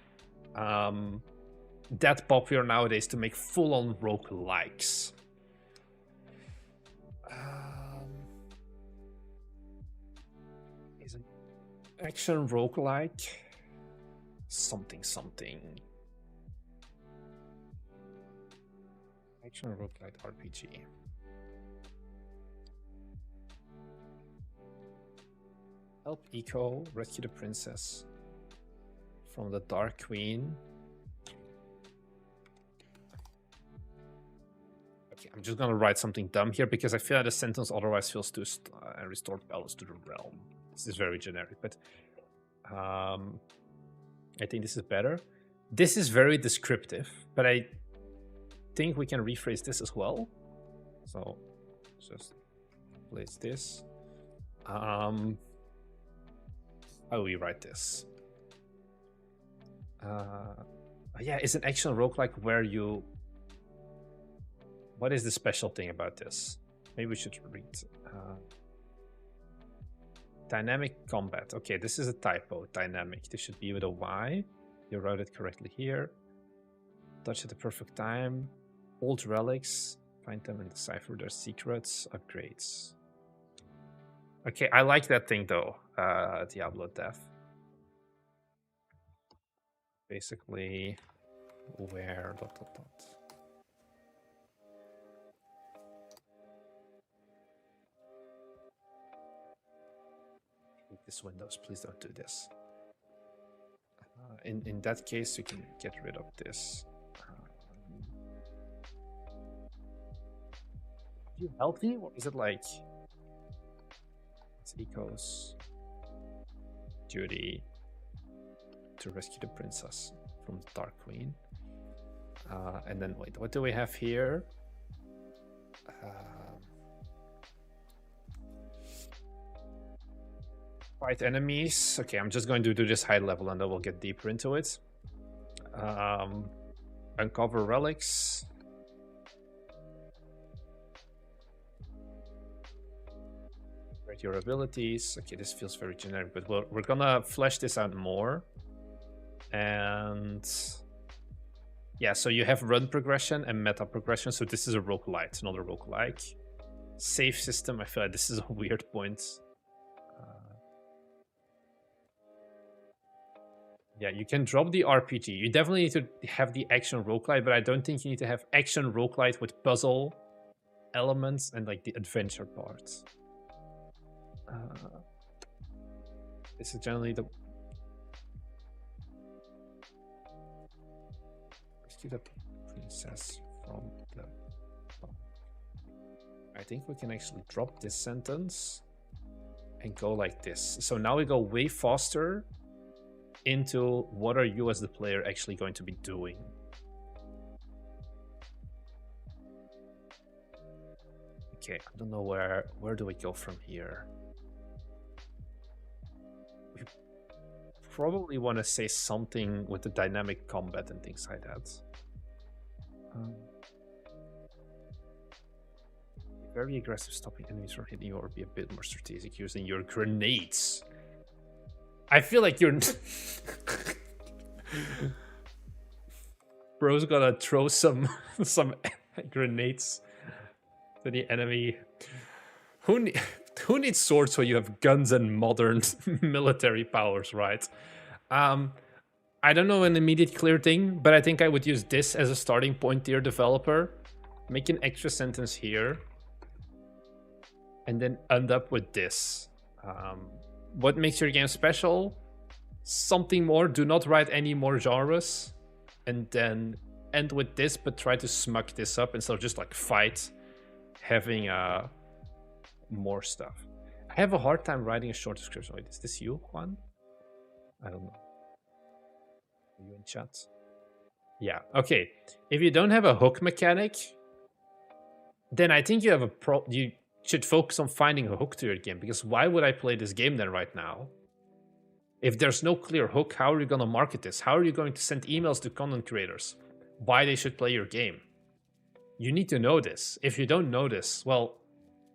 that popular nowadays to make full-on roguelikes. Is an action roguelike something? Action roguelike RPG. Help Echo rescue the princess from the Dark Queen. Okay, I'm just gonna write something dumb here because I feel like the sentence otherwise feels too restored balance to the realm. This is very generic, but I think this is better. This is very descriptive, but I think we can rephrase this as well. So just place this. How do we write this? Yeah, it's an action roguelike where you... What is the special thing about this? Maybe we should read. Dynamic combat. Okay, this is a typo. Dynamic. This should be with a Y. You wrote it correctly here. Touch at the perfect time. Old relics. Find them and decipher their secrets. Upgrades. Okay, I like that thing though. Diablo Death. Basically, where ... This Windows, please don't do this. In that case, you can get rid of this. Are you healthy, or is it like it's Echo's duty to rescue the princess from the Dark Queen? And then wait, what do we have here? Fight enemies. Okay, I'm just going to do this high level and then we'll get deeper into it. Uncover relics. Upgrade your abilities. Okay, this feels very generic, but we're gonna flesh this out more. And yeah, so you have run progression and meta progression. So this is a roguelite, not a roguelike. Save system. I feel like this is a weird point. Yeah, you can drop the RPG. You definitely need to have the action roguelite, but I don't think you need to have action roguelite with puzzle elements and like the adventure parts. This is generally the... Rescue the princess from the... I think we can actually drop this sentence and go like this. So now we go way faster into what are you as the player actually going to be doing. Okay, I don't know where do we go from here. We probably want to say something with the dynamic combat and things like that. Very aggressive, stopping enemies from hitting you, or be a bit more strategic using your grenades. I feel like you're bro's gonna throw some grenades to the enemy. Who needs swords when you have guns and modern military powers, right? I don't know an immediate clear thing, but I think I would use this as a starting point, dear developer. Make an extra sentence here. And then end up with this. What makes your game special? Something more. Do not write any more genres. And then end with this, but try to smuck this up instead of just like fight, having more stuff. I have a hard time writing a short description. Wait, is this you, Juan? I don't know. Are you in chat? Yeah, okay. If you don't have a hook mechanic, then I think you have you should focus on finding a hook to your game, because why would I play this game then right now? If there's no clear hook, how are you going to market this? How are you going to send emails to content creators why they should play your game? You need to know this. If you don't know this, well,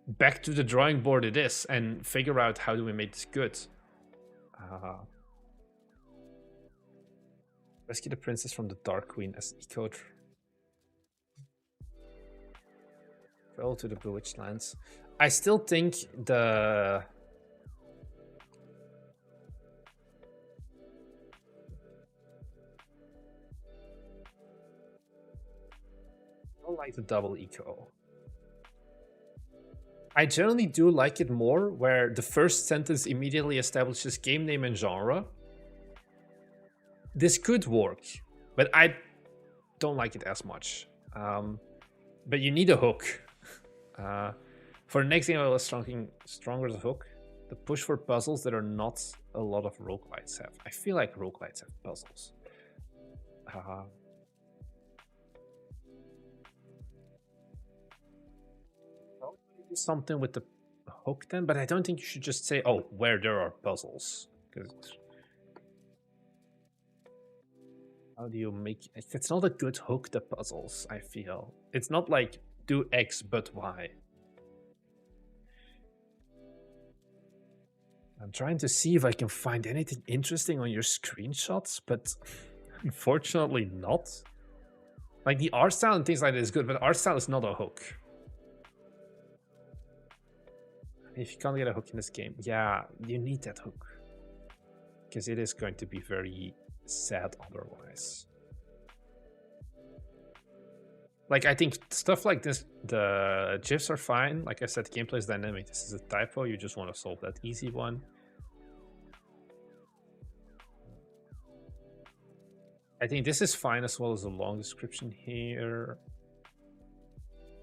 back to the drawing board it is, and figure out how do we make this good. Rescue the princess from the Dark Queen as Ecode. Travel to the Bewitched Lands. I still think the... I don't like the double eco. I generally do like it more where the first sentence immediately establishes game name and genre. This could work, but I don't like it as much. But you need a hook. For the next game, I was stronger the hook. The push for puzzles that are not a lot of roguelites have. I feel like roguelites have puzzles. Do something with the hook then, but I don't think you should just say, oh, where there are puzzles. Because how do you make... It's not a good hook, the puzzles, I feel. It's not like do X but Y. I'm trying to see if I can find anything interesting on your screenshots, but unfortunately not. Like the art style and things like that is good, but art style is not a hook. If you can't get a hook in this game, yeah, you need that hook. Because it is going to be very sad otherwise. Like, I think stuff like this, the GIFs are fine. Like I said, gameplay is dynamic. This is a typo. You just want to solve that easy one. I think this is fine as well as a long description here.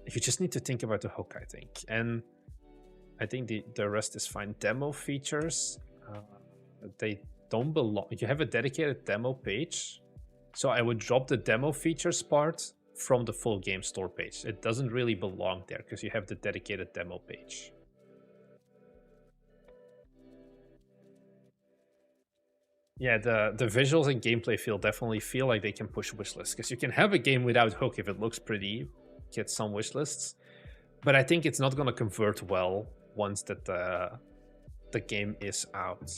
You just need to think about the hook, I think. And I think the rest is fine. Demo features, they don't belong. You have a dedicated demo page. So I would drop the demo features part from the full game store page. It doesn't really belong there because you have the dedicated demo page. Yeah, the visuals and gameplay definitely feel like they can push wishlists, because you can have a game without hook if it looks pretty, get some wishlists, but I think it's not going to convert well once that the game is out.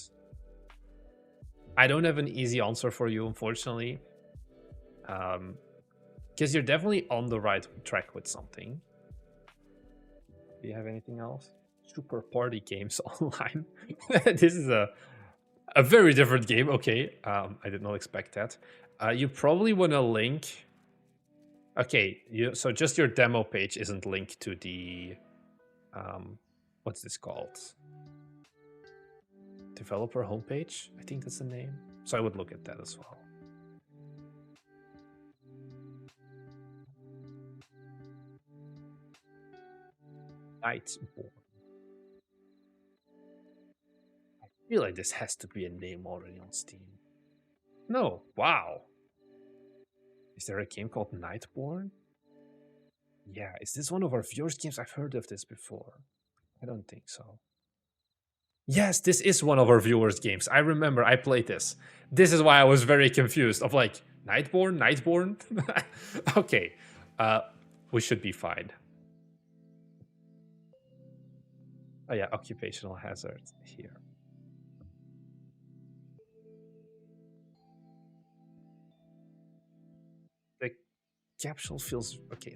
I don't have an easy answer for you, unfortunately, because you're definitely on the right track with something. Do you have anything else? Super Party Games Online. This is a very different game. Okay, I did not expect that. You probably want to link. Okay, so just your demo page isn't linked to the what's this called? Developer homepage? I think that's the name. So I would look at that as well. Nightborn. I feel like this has to be a name already on Steam. No, wow. Is there a game called Nightborn? Yeah, is this one of our viewers' games? I've heard of this before. I don't think so. Yes, this is one of our viewers' games. I remember I played this. This is why I was very confused of like, Nightborn? Okay, we should be fine. Oh yeah, occupational hazard here. The capsule feels okay.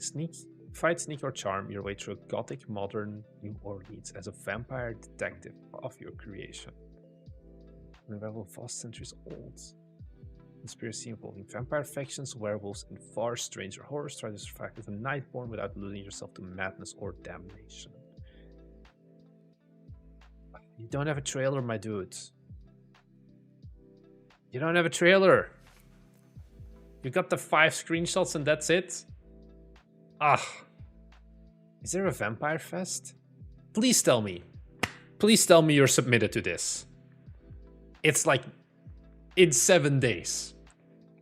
Fight, sneak, or charm your way through a gothic modern New Orleans as a vampire detective of your creation. Unravel vast centuries old conspiracy involving vampire factions, werewolves, and far stranger horrors. Try to survive with a Nightborn without losing yourself to madness or damnation. You don't have a trailer, my dude. You don't have a trailer. You got the 5 screenshots and that's it? Ah. Is there a Vampire Fest? Please tell me. Please tell me you're submitted to this. It's like in 7 days.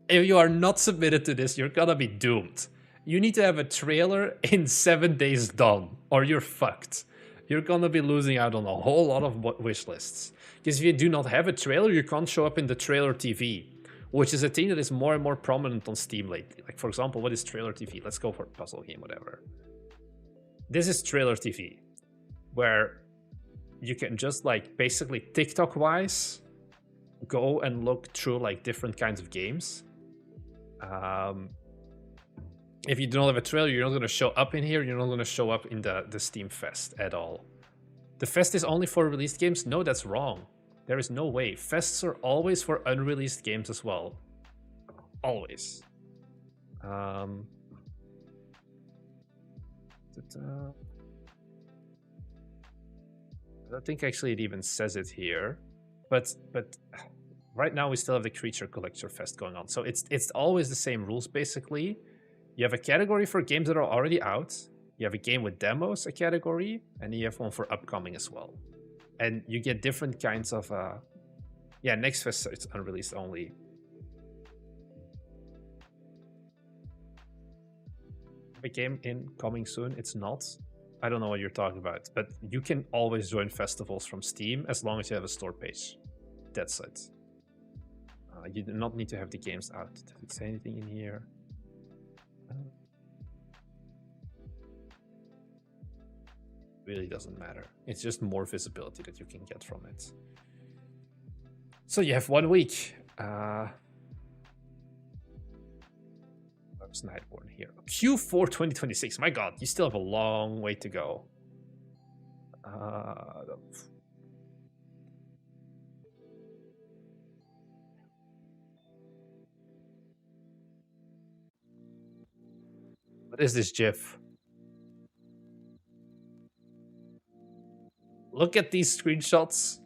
If you are not submitted to this, you're gonna be doomed. You need to have a trailer in 7 days done, or you're fucked. You're gonna be losing out on a whole lot of wish lists. Because if you do not have a trailer, you can't show up in the trailer TV, which is a thing that is more and more prominent on Steam lately. Like, for example, what is trailer TV? Let's go for a puzzle game, whatever. This is trailer TV, where you can just like basically TikTok-wise go and look through like different kinds of games. If you don't have a trailer, you're not going to show up in here. You're not going to show up in the Steam Fest at all. The Fest is only for released games? No, that's wrong. There is no way. Fests are always for unreleased games as well. Always. I don't think actually it even says it here. But right now we still have the Creature Collector Fest going on. So it's always the same rules, basically. You have a category for games that are already out. You have a game with demos, a category, and you have one for upcoming as well. And you get different kinds of... yeah, next fest it's unreleased only. A game coming soon, it's not. I don't know what you're talking about, but you can always join festivals from Steam as long as you have a store page. That's it. You do not need to have the games out. Does it say anything in here? Really doesn't matter. It's just more visibility that you can get from it. So you have 1 week. Where's Nightborn here? Q4 2026. My god, you still have a long way to go. What is this GIF? Look at these screenshots.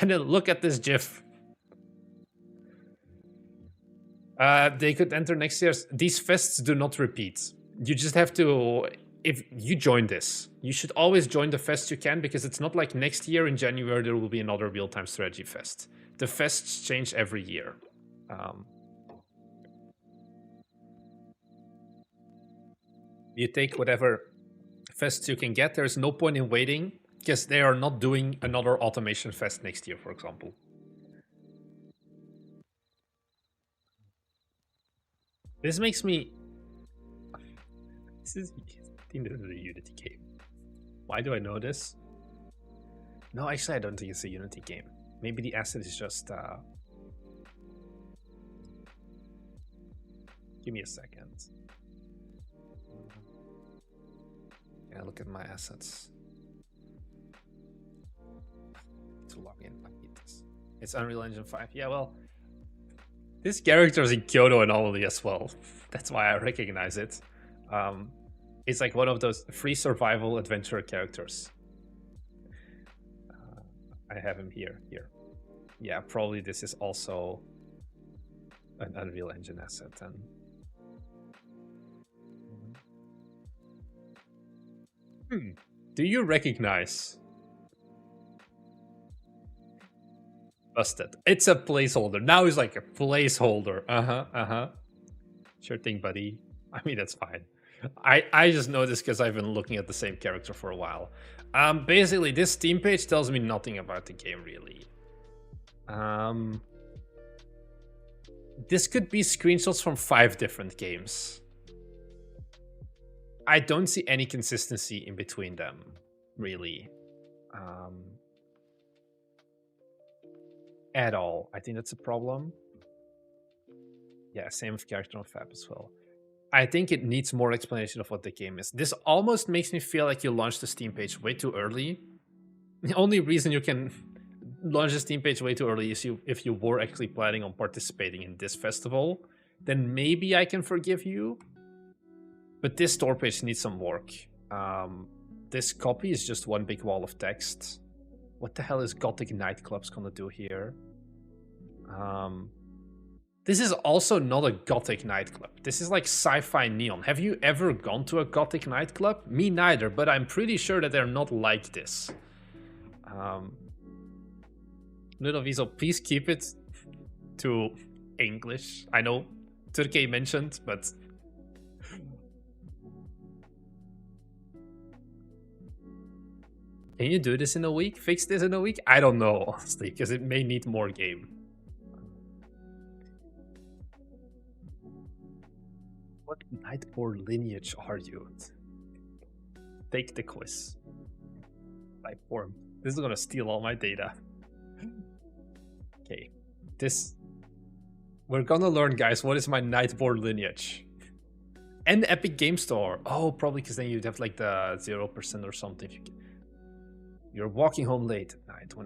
And then look at this GIF. They could enter next year's... These fests do not repeat. You just have to... If you join this, you should always join the fest you can, because it's not like next year in January there will be another real-time strategy fest. The fests change every year. You take whatever fests you can get. There's no point in waiting, because they are not doing another automation fest next year, for example. This makes me... I think this is a Unity game. Why do I know this? No, actually I don't think it's a Unity game. Maybe the asset is just... Give me a second. Yeah, look at my assets. To log in, I need this. It's Unreal Engine 5. Yeah, well, this character is in Kyoto Anomaly as well. That's why I recognize it. It's like one of those free survival adventure characters. I have him here. Yeah, probably this is also an Unreal Engine asset then. Do you recognize? Busted. It's a placeholder. Now he's like a placeholder. Sure thing, buddy. I mean, that's fine. I just know this because I've been looking at the same character for a while. Basically, this Steam page tells me nothing about the game, really. This could be screenshots from 5 different games. I don't see any consistency in between them, really. At all. I think that's a problem. Yeah, same with character on Fab as well. I think it needs more explanation of what the game is. This almost makes me feel like you launched the Steam page way too early. The only reason you can launch the Steam page way too early is if you were actually planning on participating in this festival, then maybe I can forgive you. But this store page needs some work. This copy is just one big wall of text. What the hell is Gothic Nightclubs gonna do here? This is also not a Gothic nightclub. This is like sci-fi neon. Have you ever gone to a Gothic nightclub? Me neither, but I'm pretty sure that they're not like this. Little Weasel, please keep it to English. I know Turkey mentioned, but... Can you do this in a week? Fix this in a week? I don't know, honestly, because it may need more game. What Nightborn lineage are you? Take the quiz. Type form. This is gonna steal all my data. Okay. We're gonna learn, guys, what is my Nightborn lineage. And Epic Game Store. Oh, probably because then you'd have like the 0% or something. You're walking home late at night when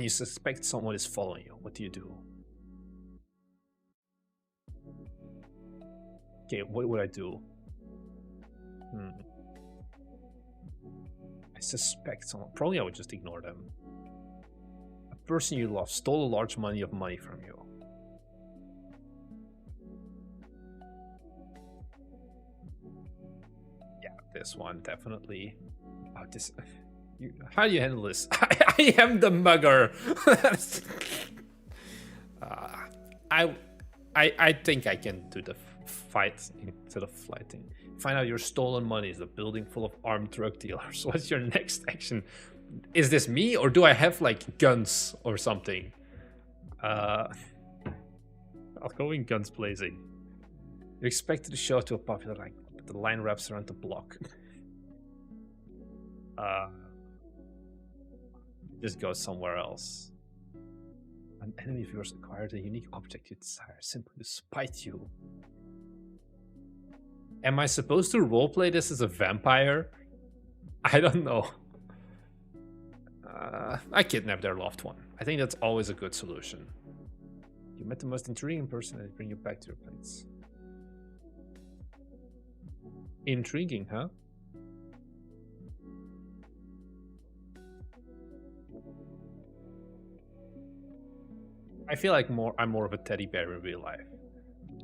you suspect someone is following you. What do you do? Okay, what would I do? I suspect someone. Probably I would just ignore them. A person you love stole a large amount of money from you. Yeah, this one definitely. Oh, this. How do you handle this? I am the mugger. I think I can do the fight instead of fighting. Find out your stolen money is a building full of armed drug dealers. What's your next action? Is this me or do I have like guns or something? I'll go in guns blazing. You're expected to show up to a popular line, but the line wraps around the block. Just go somewhere else. An enemy of yours acquired a unique object you desire simply to spite you. Am I supposed to roleplay this as a vampire? I don't know. I kidnapped their loved one. I think that's always a good solution. You met the most intriguing person and they bring you back to your place. Intriguing, huh? I feel like I'm more of a teddy bear in real life.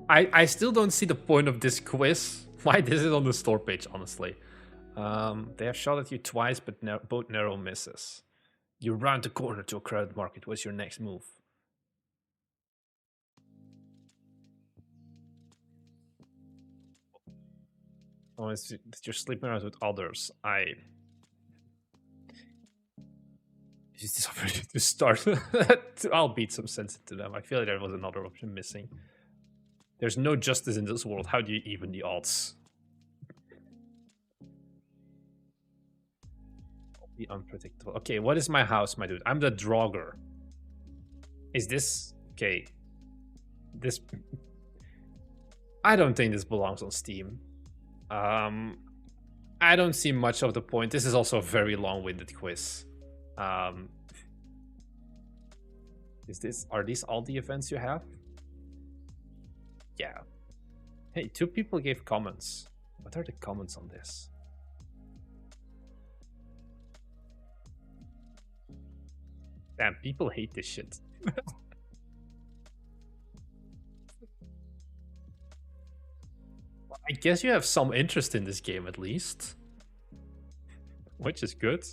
I still don't see the point of this quiz. Why this is on the store page, honestly. They have shot at you twice, but both narrow misses. You round the corner to a crowded market. What's your next move? Oh, it's that you're sleeping around with others. Use this opportunity to start. I'll beat some sense into them. I feel like there was another option missing. There's no justice in this world. How do you even the odds? I'll be unpredictable. Okay, what is my house, my dude? I'm the Draugr. Is this... Okay. This... I don't think this belongs on Steam. I don't see much of the point. This is also a very long-winded quiz. Are these all the events you have? Yeah. Hey, 2 people gave comments. What are the comments on this? Damn, people hate this shit. Well, I guess you have some interest in this game at least. Which is good.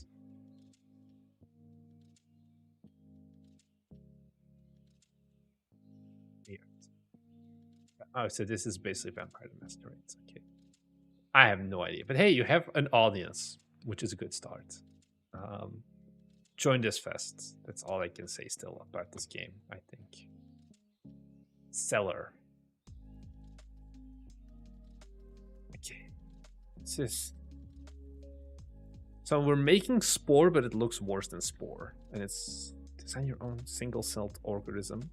Oh, so this is basically Vampire the Masquerade. Okay. I have no idea. But hey, you have an audience, which is a good start. Join this fest. That's all I can say still about this game, I think. Seller. Okay. This is... So we're making Spore, but it looks worse than Spore. And it's design your own single-celled organism.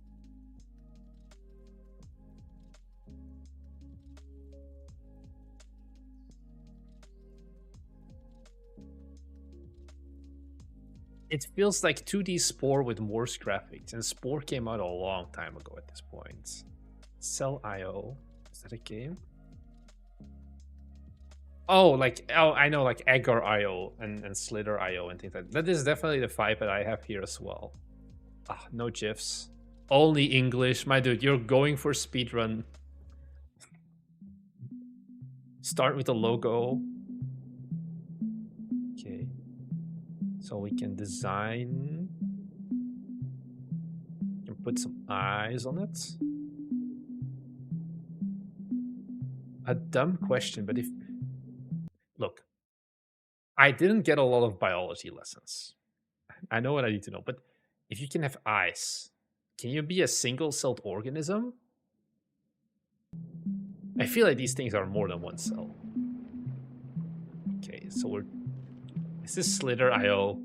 It feels like 2D Spore with worse graphics, and Spore came out a long time ago at this point. Cell.io. Is that a game? Oh, like, oh, I know, like Agar.io and Slither.io and things like that. That is definitely the vibe that I have here as well. Ah, no GIFs. Only English. My dude, you're going for speedrun. Start with the logo. Okay. So we can design. We can put some eyes on it. A dumb question, but if... Look, I didn't get a lot of biology lessons. I know what I need to know, but if you can have eyes, can you be a single-celled organism? I feel like these things are more than one cell. Okay, so we're... Is this Slither.io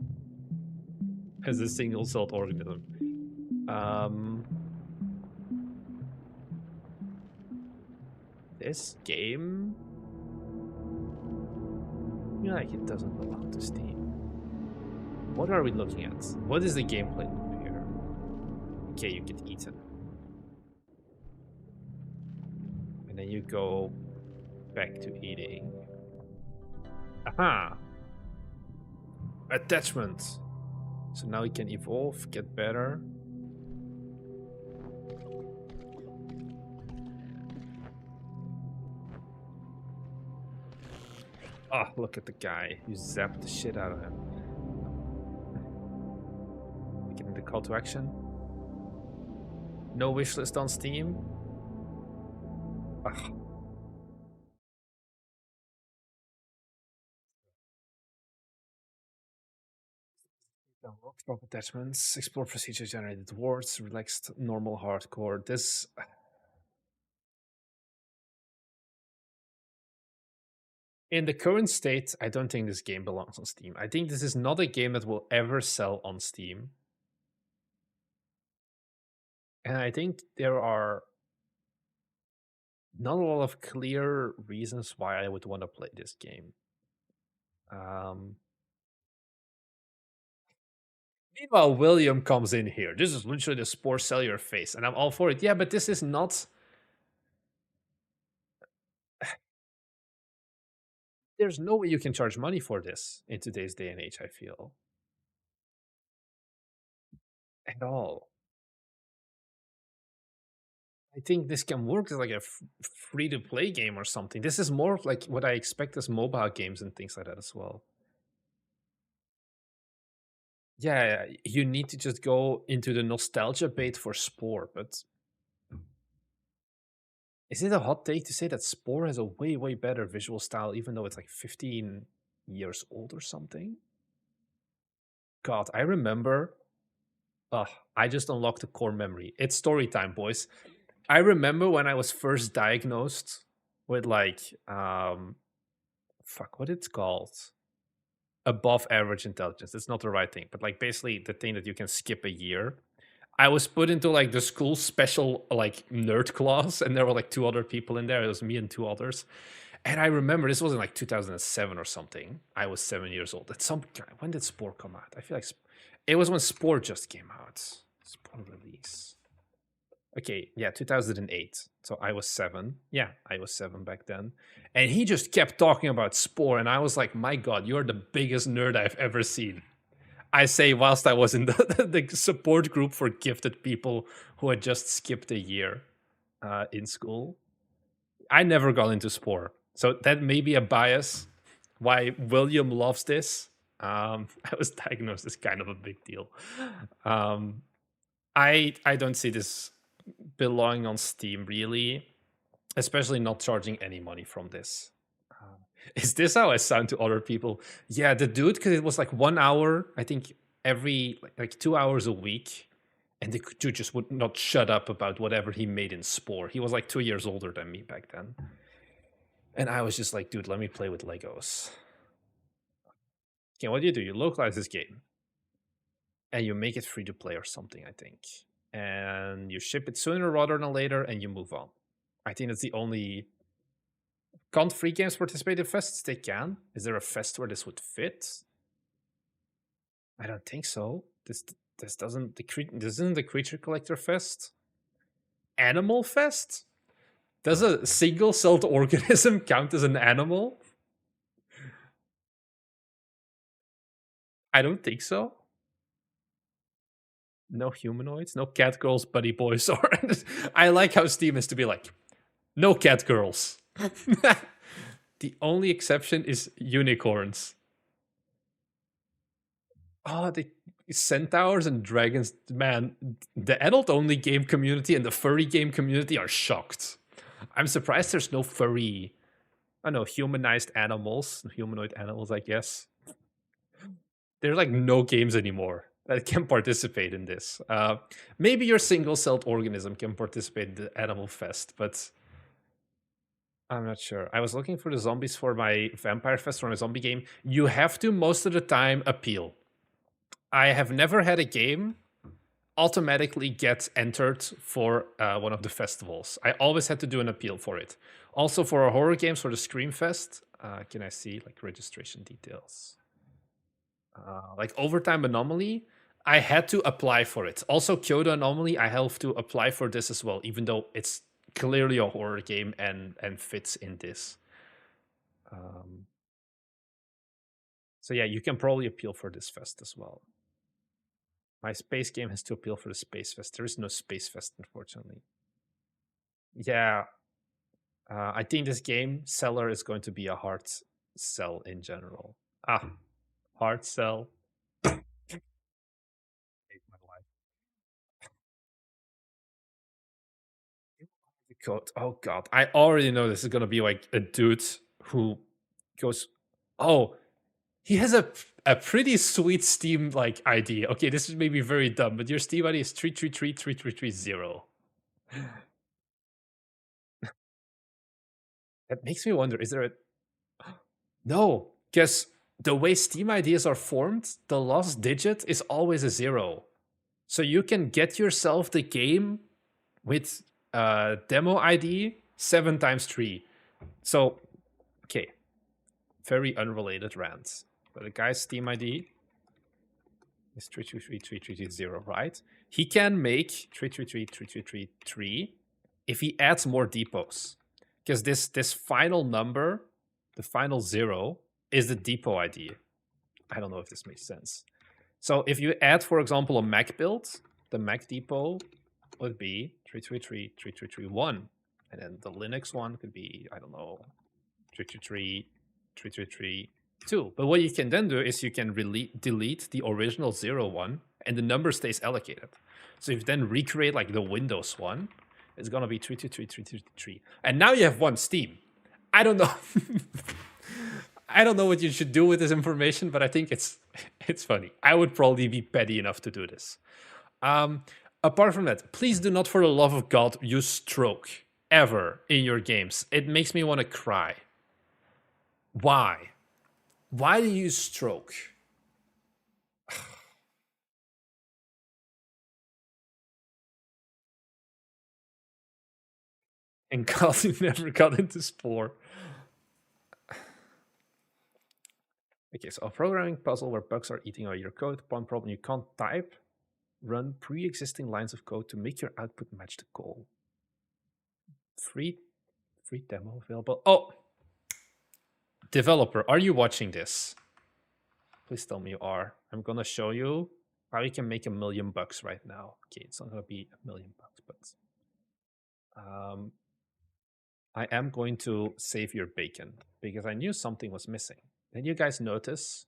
as a single-celled organism? This game... I feel like it doesn't belong to Steam. What are we looking at? What is the gameplay loop here? Okay, you get eaten. And then you go back to eating. Aha! Attachment! So now we can evolve, get better. Oh, look at the guy. You zapped the shit out of him. Getting the call to action. No wishlist on Steam. Ugh. Drop attachments, explore procedure generated words, relaxed, normal, hardcore. This... In the current state, I don't think this game belongs on Steam. I think this is not a game that will ever sell on Steam. And I think there are not a lot of clear reasons why I would want to play this game. Meanwhile, William comes in here. This is literally the Spore sell your face, and I'm all for it. Yeah, but this is not... There's no way you can charge money for this in today's day and age, I feel. At all. I think this can work as like a free-to-play game or something. This is more like what I expect as mobile games and things like that as well. Yeah, you need to just go into the nostalgia bait for Spore, but... Is it a hot take to say that Spore has a way, way better visual style, even though it's like 15 years old or something? God, I remember... I just unlocked a core memory. It's story time, boys. I remember when I was first diagnosed with like... fuck, what it's called? Above average intelligence. It's not the right thing, but like basically the thing that you can skip a year. I was put into like the school special like nerd class, and there were like 2 other people in there. It was me and 2 others. And I remember this was in like 2007 or something. I was 7 years old. At some... When did Spore come out? I feel like it was when Spore just came out. Spore release. Okay, yeah, 2008. So I was 7. Yeah, I was 7 back then. And he just kept talking about Spore, and I was like, my God, you're the biggest nerd I've ever seen. I say whilst I was in the support group for gifted people who had just skipped a year in school. I never got into Spore. So that may be a bias why William loves this. I was diagnosed as kind of a big deal. I don't see this belonging on Steam, really. Especially not charging any money from this. Is this how I sound to other people? Yeah, the dude, because it was like 1 hour, I think every like 2 hours a week. And the dude just would not shut up about whatever he made in Spore. He was like 2 years older than me back then. And I was just like, dude, let me play with Legos. Okay, what do? You localize this game. And you make it free to play or something, I think. And you ship it sooner rather than later, and you move on. I think that's the only. Can't free games participate in fests? They can. Is there a fest where this would fit? I don't think so. This doesn't this isn't the Creature Collector Fest. Animal Fest? Does a single-celled organism count as an animal? I don't think so. No humanoids, no cat girls, buddy boys, or I like how Steam is to be like, no cat girls. The only exception is unicorns. Oh, the centaurs and dragons, man, the adult-only game community and the furry game community are shocked. I'm surprised there's no furry, I don't know, humanized animals, humanoid animals, I guess. There's like no games anymore that can participate in this. Maybe your single-celled organism can participate in the Animal Fest, but I'm not sure. I was looking for the zombies for my Vampire Fest, for my zombie game. You have to, most of the time, appeal. I have never had a game automatically get entered for one of the festivals. I always had to do an appeal for it. Also for our horror games, for the Scream Fest, can I see like registration details? Like Overtime Anomaly, I had to apply for it. Also Kyoto Anomaly, I have to apply for this as well, even though it's clearly a horror game and fits in this. So yeah, you can probably appeal for this fest as well. My space game has to appeal for the Space Fest. There is no Space Fest, unfortunately. Yeah, I think this game seller is going to be a hard sell in general. Hard sell. Hate my life. The code. Oh god, I already know this is gonna be like a dude who goes, "Oh, he has a pretty sweet Steam like ID." Okay, this is maybe very dumb, but your Steam ID is 3333330. That makes me wonder: is there a no? Because the way Steam IDs are formed, the last digit is always a 0. So you can get yourself the game with demo ID 7 times 3. So, okay, very unrelated rant. But the guy's Steam ID is 3333330, right? He can make 3333333 if he adds more depots. Because this final number, the final 0, is the depot ID. I don't know if this makes sense. So if you add, for example, a Mac build, the Mac depot would be 3333331. And then the Linux one could be, I don't know, 3333332. But what you can then do is you can delete the original 01 and the number stays allocated. So if you then recreate like the Windows one, it's gonna be 3333333. And now you have one Steam. I don't know. I don't know what you should do with this information, but I think it's funny. I would probably be petty enough to do this. Apart from that, please do not, for the love of God, use stroke ever in your games. It makes me want to cry. Why? Why do you use stroke? And God, you never got into Spore. Okay, so a programming puzzle where bugs are eating away your code. One problem: you can't type. Run pre-existing lines of code to make your output match the goal. Free demo available. Oh, developer, are you watching this? Please tell me you are. I'm gonna show you how you can make $1 million right now. Okay, it's not gonna be $1 million, but I am going to save your bacon because I knew something was missing. Did you guys notice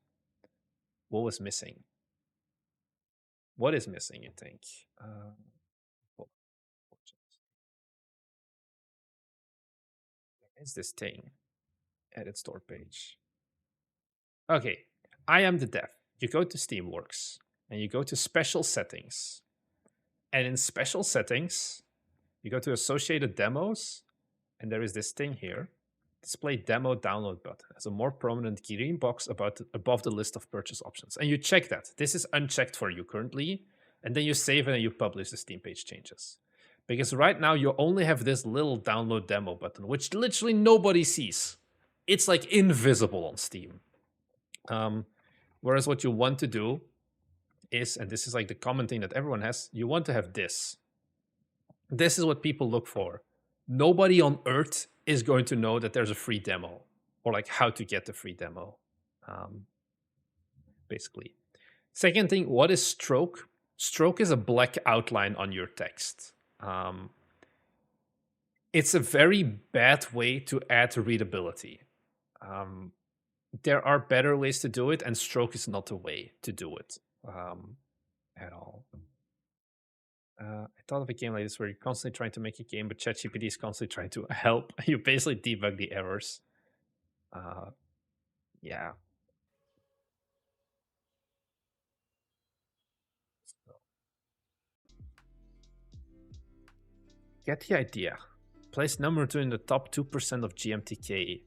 what was missing? What is missing, you think? What is this thing? Edit store page. Okay, I am the dev. You go to Steamworks and you go to special settings. And in special settings, you go to associated demos, and there is this thing here. Display demo download button as a more prominent green box above the list of purchase options. And you check that. This is unchecked for you currently. And then you save it and you publish the Steam page changes. Because right now you only have this little download demo button, which literally nobody sees. It's like invisible on Steam. Whereas what you want to do is, and this is like the common thing that everyone has, you want to have this. This is what people look for. Nobody on earth is going to know that there's a free demo or like how to get the free demo, basically. Second thing, what is stroke? Stroke is a black outline on your text. It's a very bad way to add readability. There are better ways to do it, and stroke is not a way to do it at all. I thought of a game like this where you're constantly trying to make a game, but ChatGPT is constantly trying to help. You basically debug the errors. Yeah. Get the idea. Place number 2 in the top 2% of GMTK.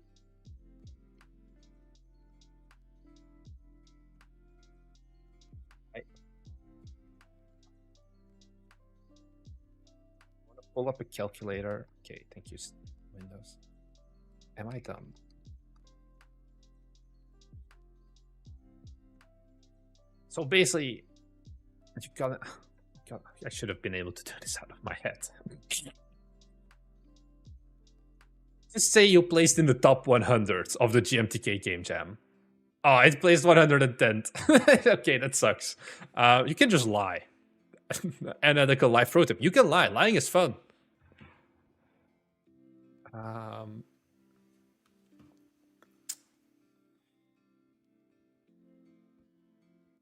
Pull up a calculator. Okay, thank you, Windows. Am I dumb? So basically, you gotta. God, I should have been able to do this out of my head. Just say you placed in the top 100 of the GMTK Game Jam. Oh, it placed 110th. Okay, that sucks. You can just lie. Analytical life pro tip. You can lie. Lying is fun.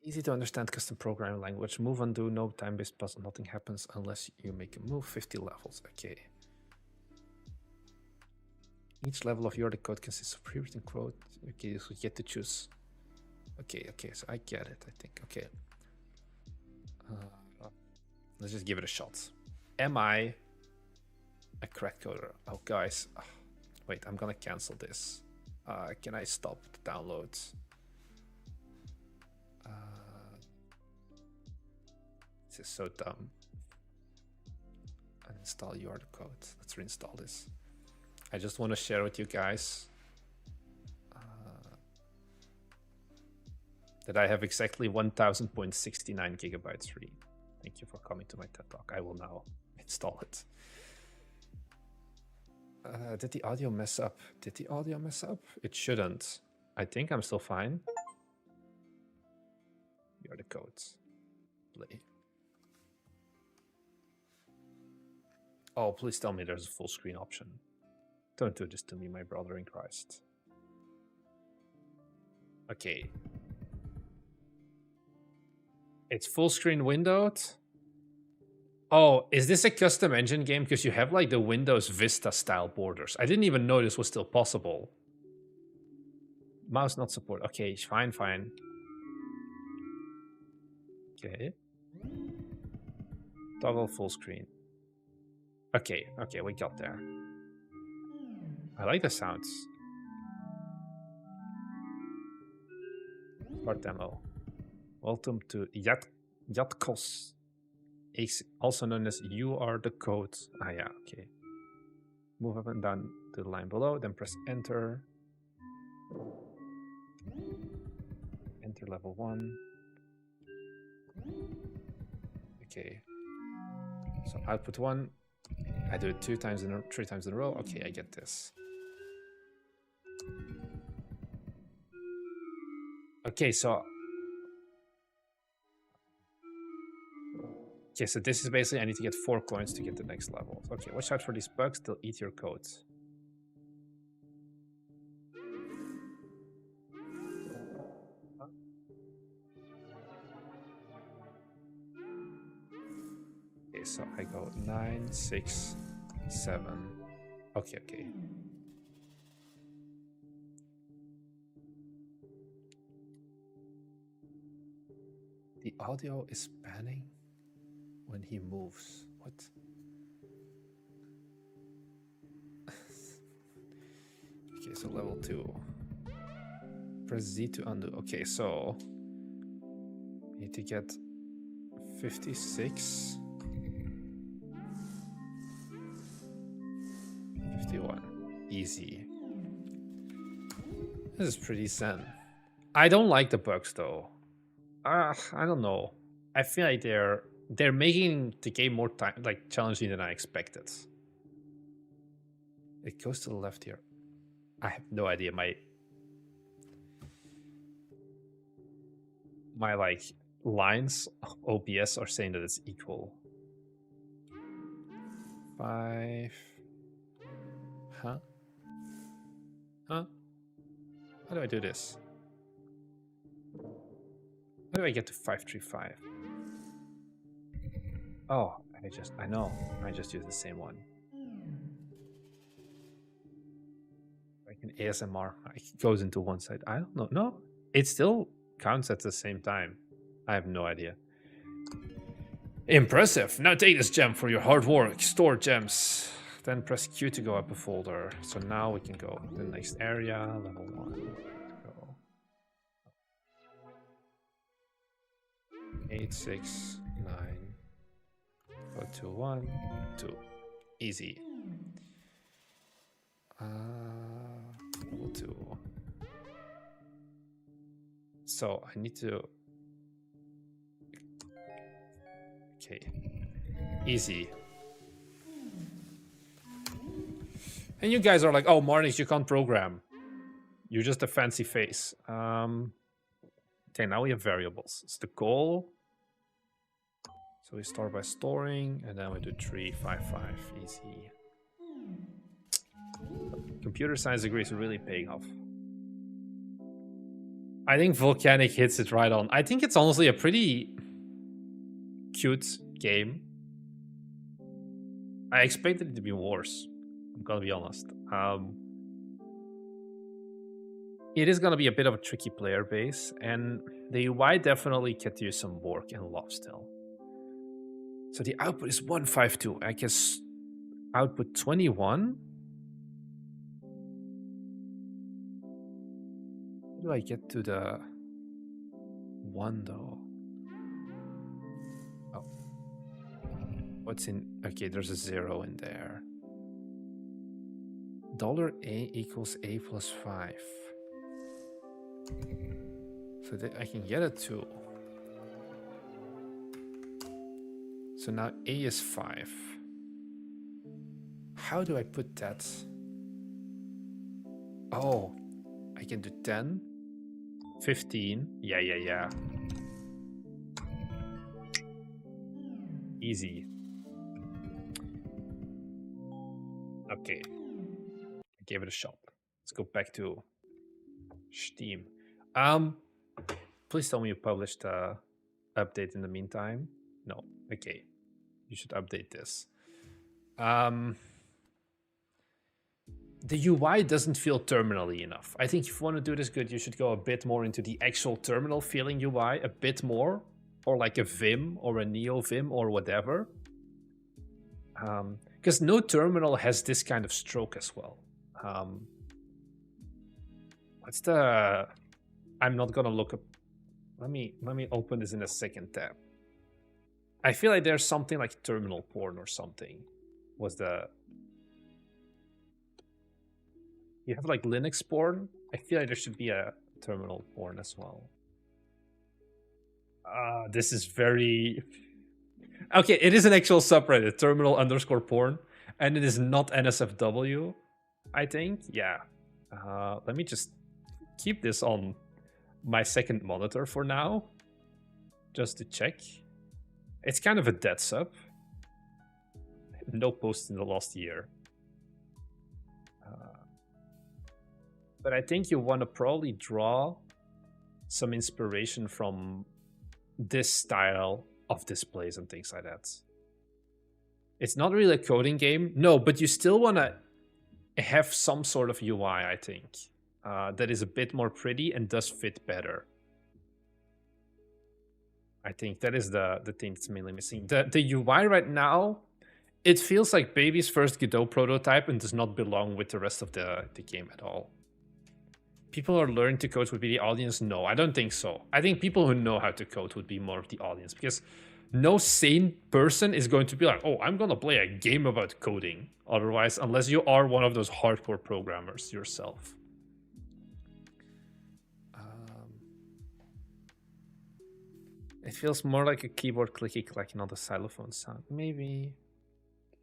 Easy to understand custom programming language. Move, undo, no time-based puzzle. Nothing happens unless you make a move. 50 levels. Okay. Each level of your code consists of pre-written code. Okay, so you get to choose. Okay, so I get it, I think. Okay. Let's just give it a shot. Am I a crack coder? Oh, guys. Wait, I'm gonna cancel this. Can I stop the downloads? This is so dumb. Uninstall your code. Let's reinstall this. I just want to share with you guys that I have exactly 1000.69 gigabytes free. Thank you for coming to my TED Talk. I will now install it. Did the audio mess up? Did the audio mess up? It shouldn't. I think I'm still fine. Here are the codes. Play. Oh, please tell me there's a full screen option. Don't do this to me, my brother in Christ. Okay. It's full screen windowed. Oh, is this a custom engine game? Because you have like the Windows Vista style borders. I didn't even know this was still possible. Mouse not support. Okay, fine. Okay. Toggle full screen. Okay, we got there. I like the sounds. Start demo. Welcome to Yatkos, also known as You Are the Code. Ah, yeah, okay. Move up and down to the line below, then press enter. Enter level 1. Okay. So output 1. I do it 3 times in a row. Okay, I get this. Okay, so this is basically I need to get 4 coins to get the next level. Okay, watch out for these bugs, they'll eat your code. Okay, so I go 9, 6, 7. Okay. The audio is panning when he moves. What? Okay, so level 2. Press Z to undo. Okay, so we need to get 56. 51. Easy. This is pretty zen. I don't like the bugs though. I don't know. I feel like they're making the game more challenging than I expected. It goes to the left here. I have no idea. My like lines OBS are saying that it's equal. 5. Huh? Huh? How do I do this? How do I get to 535? Oh, I know. I just use the same one. Like an ASMR. It goes into one side. I don't know. No, it still counts at the same time. I have no idea. Impressive. Now take this gem for your hard work. Store gems. Then press Q to go up a folder. So now we can go to the next area. Level 1. Go. 8, 6, 9. Go to 1, 2. Easy. Level 2. So I need to. Okay. Easy. And you guys are like, oh, Marnix, you can't program. You're just a fancy face. Okay, now we have variables. It's the goal. So we start by storing, and then we do 3, 5, 5. Easy. Computer science degree is really paying off. I think Volcanic hits it right on. I think it's honestly a pretty cute game. I expected it to be worse. I'm gonna be honest. It is gonna be a bit of a tricky player base, and the UI definitely could use some work and love still. So the output is 152. I guess output 21. How do I get to the 1 though? Oh. What's in? Okay, there's a 0 in there. $A equals A plus 5. So that I can get a 2. So now A is 5. How do I put that? Oh, I can do 10, 15. Yeah. Easy. Okay. I gave it a shot. Let's go back to Steam. Please tell me you published a update in the meantime. No. Okay. You should update this. The UI doesn't feel terminally enough. I think if you want to do this good, you should go a bit more into the actual terminal feeling UI, a bit more, or like a Vim or a Neo Vim or whatever. Because no terminal has this kind of stroke as well. What's the? I'm not gonna look up. Let me open this in a second tab. I feel like there's something like terminal porn or something. Was the? You have like Linux porn. I feel like there should be a terminal porn as well. This is very. Okay, it is an actual subreddit, terminal_porn, and it is not NSFW. I think, yeah. Let me just keep this on my second monitor for now, just to check. It's kind of a dead sub. No posts in the last year. But I think you want to probably draw some inspiration from this style of displays and things like that. It's not really a coding game. No, but you still want to have some sort of UI, I think, that is a bit more pretty and does fit better. I think that is the thing that's mainly missing. The UI right now, it feels like baby's first Godot prototype and does not belong with the rest of the game at all. People are learning to code would be the audience? No, I don't think so. I think people who know how to code would be more of the audience, because no sane person is going to be like, oh, I'm gonna play a game about coding. Otherwise, unless you are one of those hardcore programmers yourself. It feels more like a keyboard clicky clacking, not a xylophone sound. Maybe.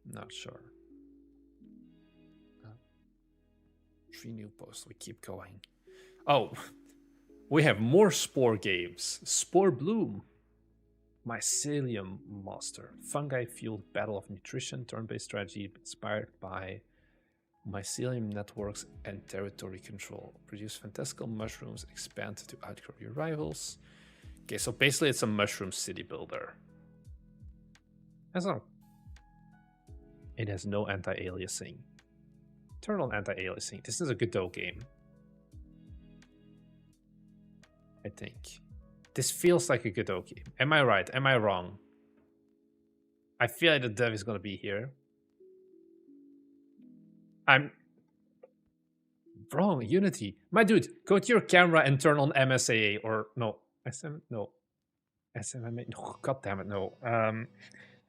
Not sure. 3 new posts. We keep going. Oh, we have more Spore games. Spore Bloom. Mycelium Master. Fungi-fueled battle of nutrition, turn-based strategy inspired by mycelium networks and territory control. Produce fantastical mushrooms, expand to outgrow your rivals. Okay, so basically it's a mushroom city builder. That's not... It has no anti-aliasing. Turn on anti-aliasing. This is a Godot game. I think. This feels like a Godot game. Am I right? Am I wrong? I feel like the dev is gonna be here. I'm wrong. Unity. My dude, go to your camera and turn on MSAA or no. SMMA? No, god damn it, no.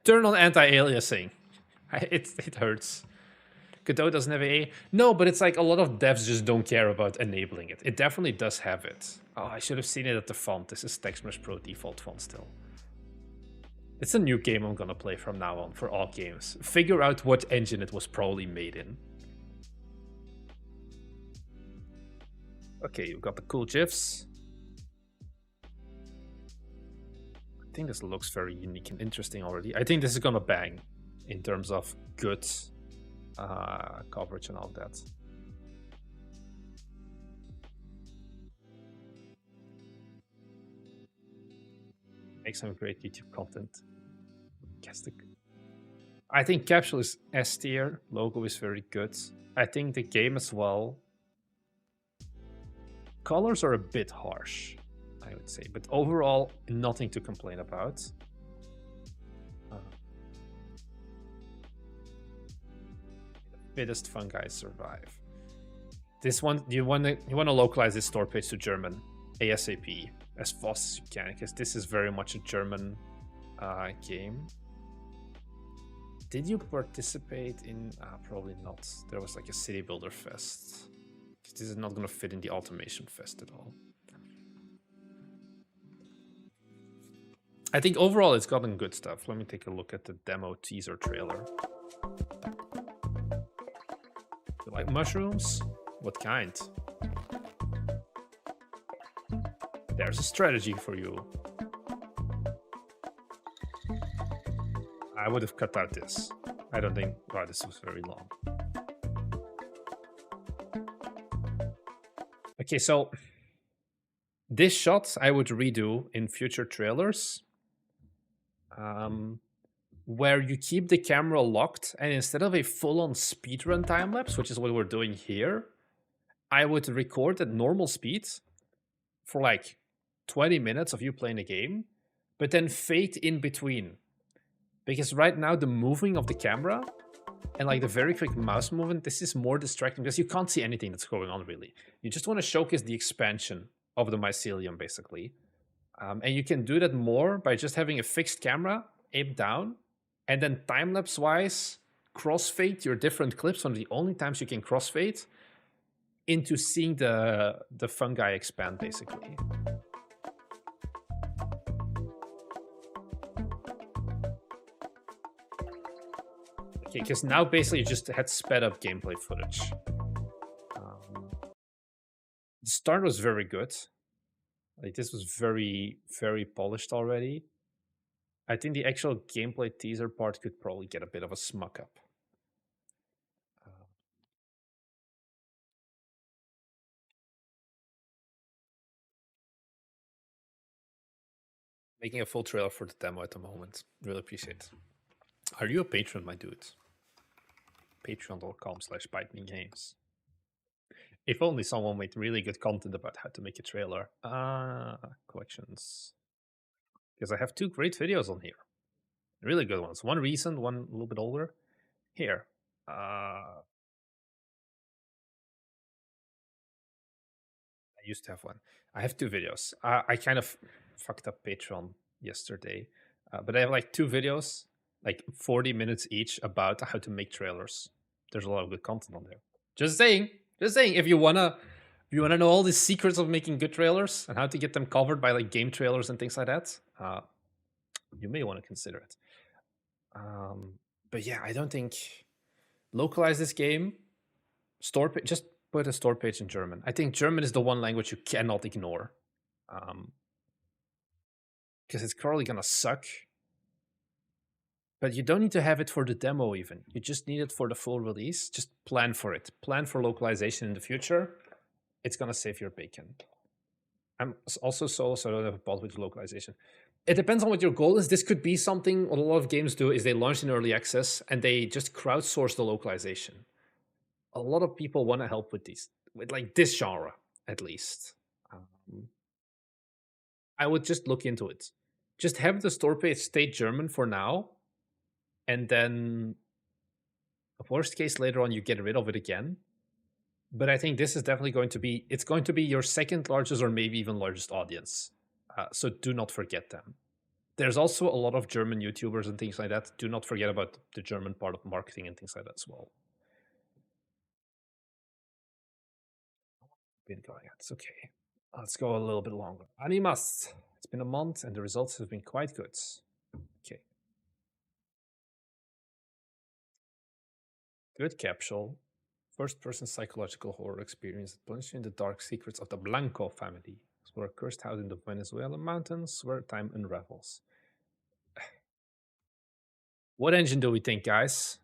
Turn on anti-aliasing. It hurts. Godot doesn't have AA. No, but it's like a lot of devs just don't care about enabling it. It definitely does have it. Oh, I should have seen it at the font. This is TextMesh Pro default font still. It's a new game I'm gonna play from now on for all games. Figure out what engine it was probably made in. Okay, you've got the cool GIFs. I think this looks very unique and interesting already. I think this is gonna bang in terms of good coverage and all that. Make some great YouTube content. I think Capsule is S tier. Logo is very good. I think the game as well. Colors are a bit harsh, I would say, but overall, nothing to complain about. Fittest fungi survive. This one, you want to localize this store page to German ASAP as fast as you can, because this is very much a German game. Did you participate in? Probably not. There was like a city builder fest. This is not going to fit in the automation fest at all. I think overall it's gotten good stuff. Let me take a look at the demo teaser trailer. You like mushrooms? What kind? There's a strategy for you. I would have cut out this. I don't think... Wow, this was very long. Okay, so this shot I would redo in future trailers, where you keep the camera locked, and instead of a full-on speedrun time-lapse, which is what we're doing here, I would record at normal speed for like 20 minutes of you playing a game, but then fade in between. Because right now the moving of the camera and like the very quick mouse movement, this is more distracting because you can't see anything that's going on really. You just want to showcase the expansion of the mycelium basically. And you can do that more by just having a fixed camera, aim down, and then time-lapse wise, crossfade your different clips. One of the only times you can crossfade into seeing the fungi expand basically. Okay, because now basically you just had sped up gameplay footage. The start was very good. Like this was very, very polished already. I think the actual gameplay teaser part could probably get a bit of a smuck up. Making a full trailer for the demo at the moment. Really appreciate it. Are you a patron, my dude? Patreon.com/BiteMeGames. If only someone made really good content about how to make a trailer. Collections. because I have 2 great videos on here. Really good ones. One recent, one a little bit older. Here. I used to have one. I have 2 videos. I kind of fucked up Patreon yesterday, but I have like 2 videos, like 40 minutes each, about how to make trailers. There's a lot of good content on there. Just saying. Just saying. If you wanna know all the secrets of making good trailers and how to get them covered by like game trailers and things like that, you may want to consider it. But yeah, I don't think localize this game. Just put a store page in German. I think German is the one language you cannot ignore, because it's probably gonna suck. But you don't need to have it for the demo even. You just need it for the full release. Just plan for it. Plan for localization in the future. It's gonna save your bacon. I'm also so I don't have a problem with localization. It depends on what your goal is. This could be something what a lot of games do is they launch in early access and they just crowdsource the localization. A lot of people want to help with these, with like this genre at least. I would just look into it. Just have the store page stay German for now, and then worst case later on you get rid of it again. But I think this is definitely going to be, it's going to be your second largest or maybe even largest audience. So do not forget them. There's also a lot of German YouTubers and things like that. Do not forget about the German part of marketing and things like that as well. Been going, it's okay. Let's go a little bit longer. Animas. It's been a month and the results have been quite good. Okay. Good capsule. First-person psychological horror experience that plunges you in the dark secrets of the Blanco family. Explore a cursed house in the Venezuelan mountains where time unravels. What engine do we think, guys?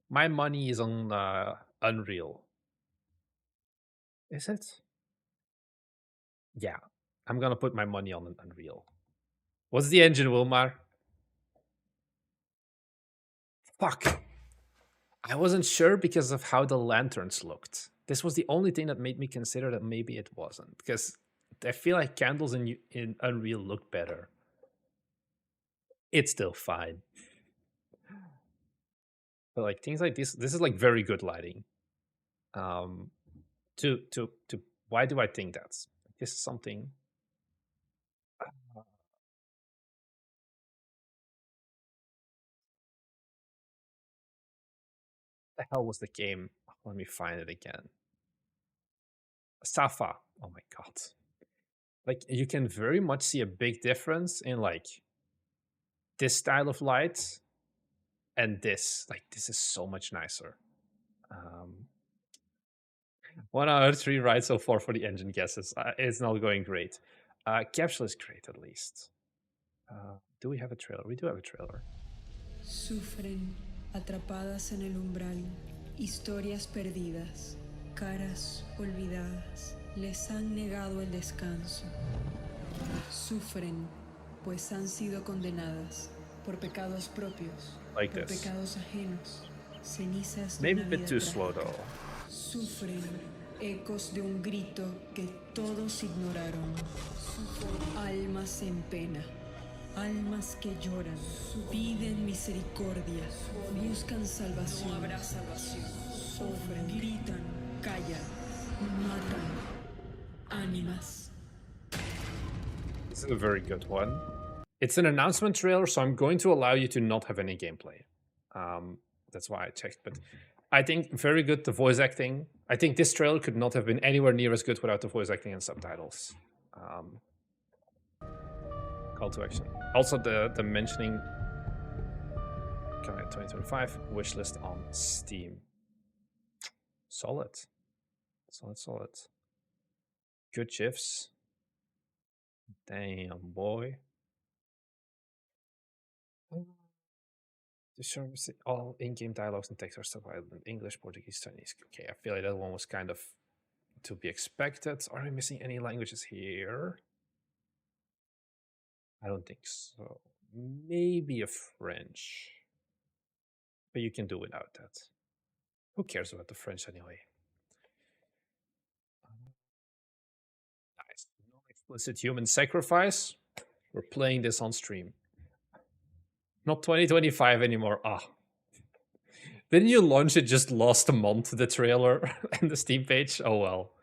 My money is on Unreal. Is it? Yeah. I'm gonna put my money on an Unreal. What's the engine, Wilmar? Fuck. I wasn't sure because of how the lanterns looked. This was the only thing that made me consider that maybe it wasn't, because I feel like candles in Unreal look better. It's still fine. But like things like this is like very good lighting. To why do I think that's this is something? The hell was the game? Let me find it again. SAFA. Oh my god. Like you can very much see a big difference in like this style of light and this. Like this is so much nicer. 1 out of 3 right so far for the engine guesses. It's not going great. Capsule is great at least. Do we have a trailer? We do have a trailer. Sufren, atrapadas en el umbral, historias perdidas, caras olvidadas, les han negado el descanso. Sufren, pues han sido condenadas por pecados propios, Like por this. pecados ajenos, cenizas de Maybe a una bit vida too trágica. slow though. Sufren, ecos de un grito que todos ignoraron. Almas en pena. Almas que lloran, piden misericordia, buscan salvación. No habrá salvación. Sufren, gritan, callan, matan. Ánimas. This is a very good one. It's an announcement trailer, so I'm going to allow you to not have any gameplay. That's why I checked, but I think very good the voice acting. I think this trailer could not have been anywhere near as good without the voice acting and subtitles. Call to action. Also the mentioning coming 2025 wishlist on Steam. Solid. Solid. Good GIFs. Damn boy. The service, all in-game dialogues and text are subtitled in English, Portuguese, Chinese. Okay, I feel like that one was kind of to be expected. Are we missing any languages here? I don't think so. Maybe a French. But you can do without that. Who cares about the French anyway? Nice. No explicit human sacrifice. We're playing this on stream. Not 2025 anymore. Ah. Didn't you launch it just last month, the trailer and the Steam page? Oh well.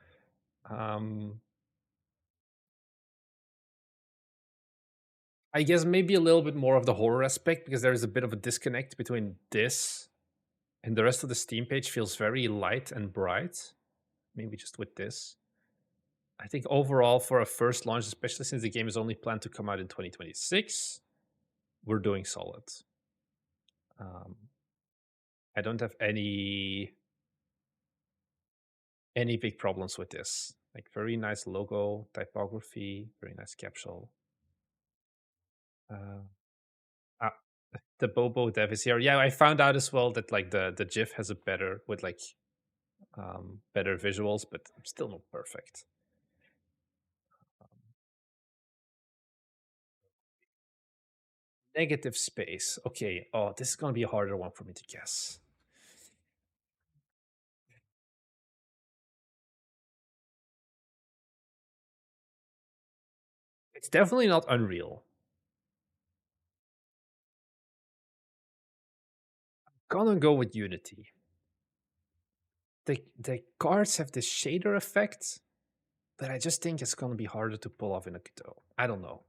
I guess maybe a little bit more of the horror aspect, because there is a bit of a disconnect between this and the rest of the Steam page feels very light and bright. Maybe just with this. I think overall for a first launch, especially since the game is only planned to come out in 2026, we're doing solid. I don't have any big problems with this. Like, very nice logo, typography, very nice capsule. The Bobo dev is here. Yeah, I found out as well that like the GIF has a better with like better visuals, but still not perfect. Negative space. Okay. Oh, this is gonna be a harder one for me to guess. It's definitely not Unreal. I'm gonna go with Unity. The cards have this shader effect that I just think it's gonna be harder to pull off in a Godot. I don't know.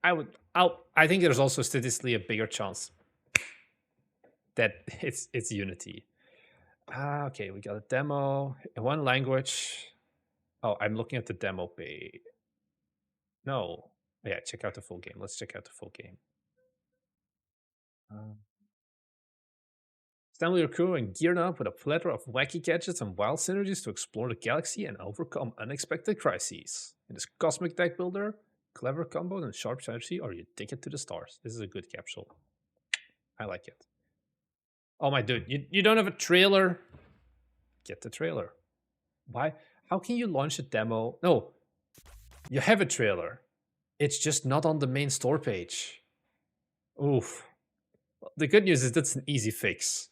I think there's also statistically a bigger chance that it's Unity. Okay, we got a demo in one language. Oh, I'm looking at the demo page. No. Yeah, check out the full game. Let's check out the full game. Stanley your crew and geared up with a plethora of wacky gadgets and wild synergies to explore the galaxy and overcome unexpected crises. In this cosmic deck builder, clever combos and sharp strategy are your ticket to the stars. This is a good capsule. I like it. Oh my dude, you don't have a trailer? Get the trailer. Why? How can you launch a demo? No, you have a trailer. It's just not on the main store page. Oof. The good news is that's an easy fix.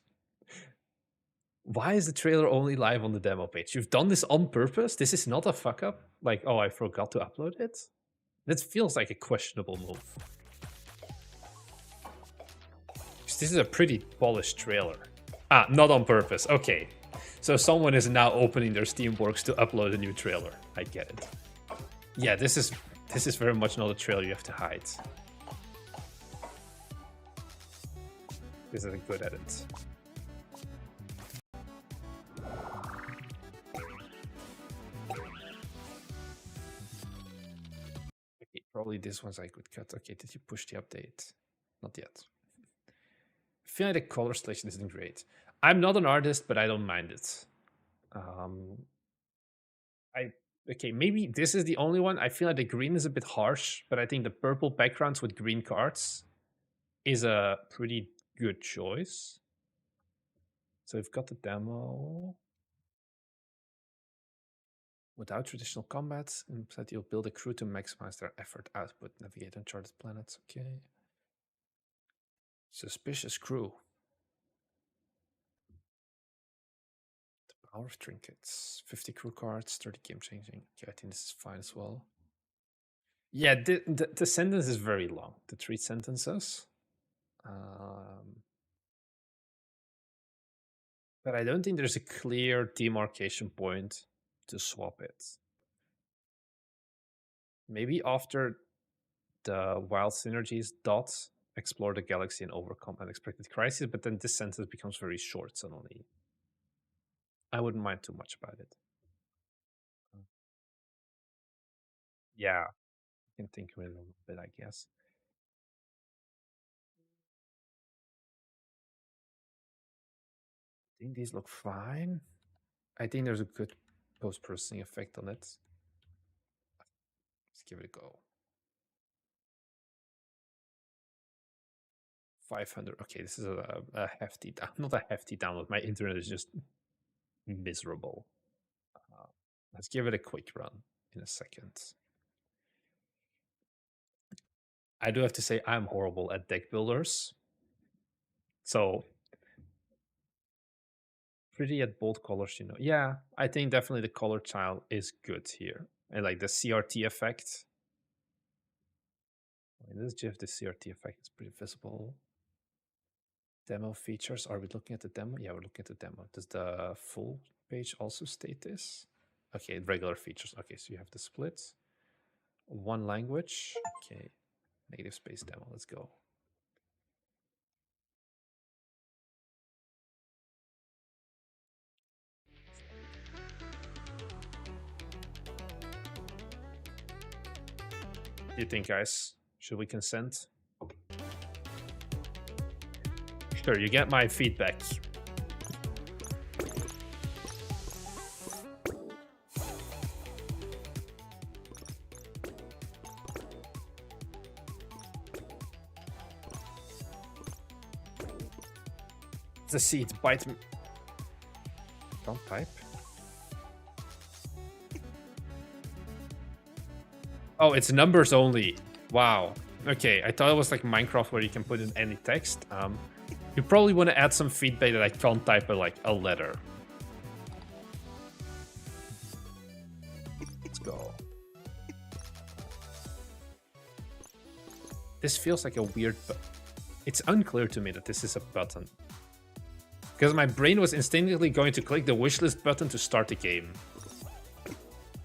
Why is the trailer only live on the demo page? You've done this on purpose? This is not a fuck up? Like, oh, I forgot to upload it? That feels like a questionable move. This is a pretty polished trailer. Ah, not on purpose. Okay. So someone is now opening their Steamworks to upload a new trailer. I get it. Yeah, this is very much not a trailer you have to hide. This is a good edit. Okay, probably this one's I could cut. Okay, did you push the update? Not yet. I feel like the color selection isn't great. I'm not an artist, but I don't mind it. Okay, maybe this is the only one. I feel like the green is a bit harsh, but I think the purple backgrounds with green cards is a pretty good choice. So we've got the demo. Without traditional combat, instead you'll build a crew to maximize their effort output. Navigate uncharted planets. Okay. Suspicious crew. The power of trinkets. 50 crew cards, 30 game changing. Okay, I think this is fine as well. Yeah, the sentence is very long. The 3 sentences. But I don't think there's a clear demarcation point to swap it. Maybe after the wild synergies, dots, explore the galaxy and overcome unexpected crises, but then this sentence becomes very short suddenly. I wouldn't mind too much about it. Yeah, I can think of it a little bit, I guess. I think these look fine. I think there's a good post-processing effect on it. Let's give it a go. 500. Okay, this is a hefty down. Not a hefty download. My internet is just miserable. Let's give it a quick run in a second. I do have to say I'm horrible at deck builders. So pretty at bold colors, you know. Yeah, I think definitely the color tile is good here. And like the CRT effect In this GIF, the CRT effect is pretty visible. Demo features. Are we looking at the demo? Yeah, we're looking at the demo. Does the full page also state this? Okay, regular features. Okay, so you have the splits. One language. Okay, negative space demo. Let's go. What do you think, guys? Should we consent? Sure, you get my feedback. The seed bite me. Don't type. Oh, it's numbers only. Wow. Okay, I thought it was like Minecraft where you can put in any text. You probably want to add some feedback that I can't type like a letter. Let's go. This feels like a weird, but it's unclear to me that this is a button. Because my brain was instinctively going to click the wishlist button to start the game.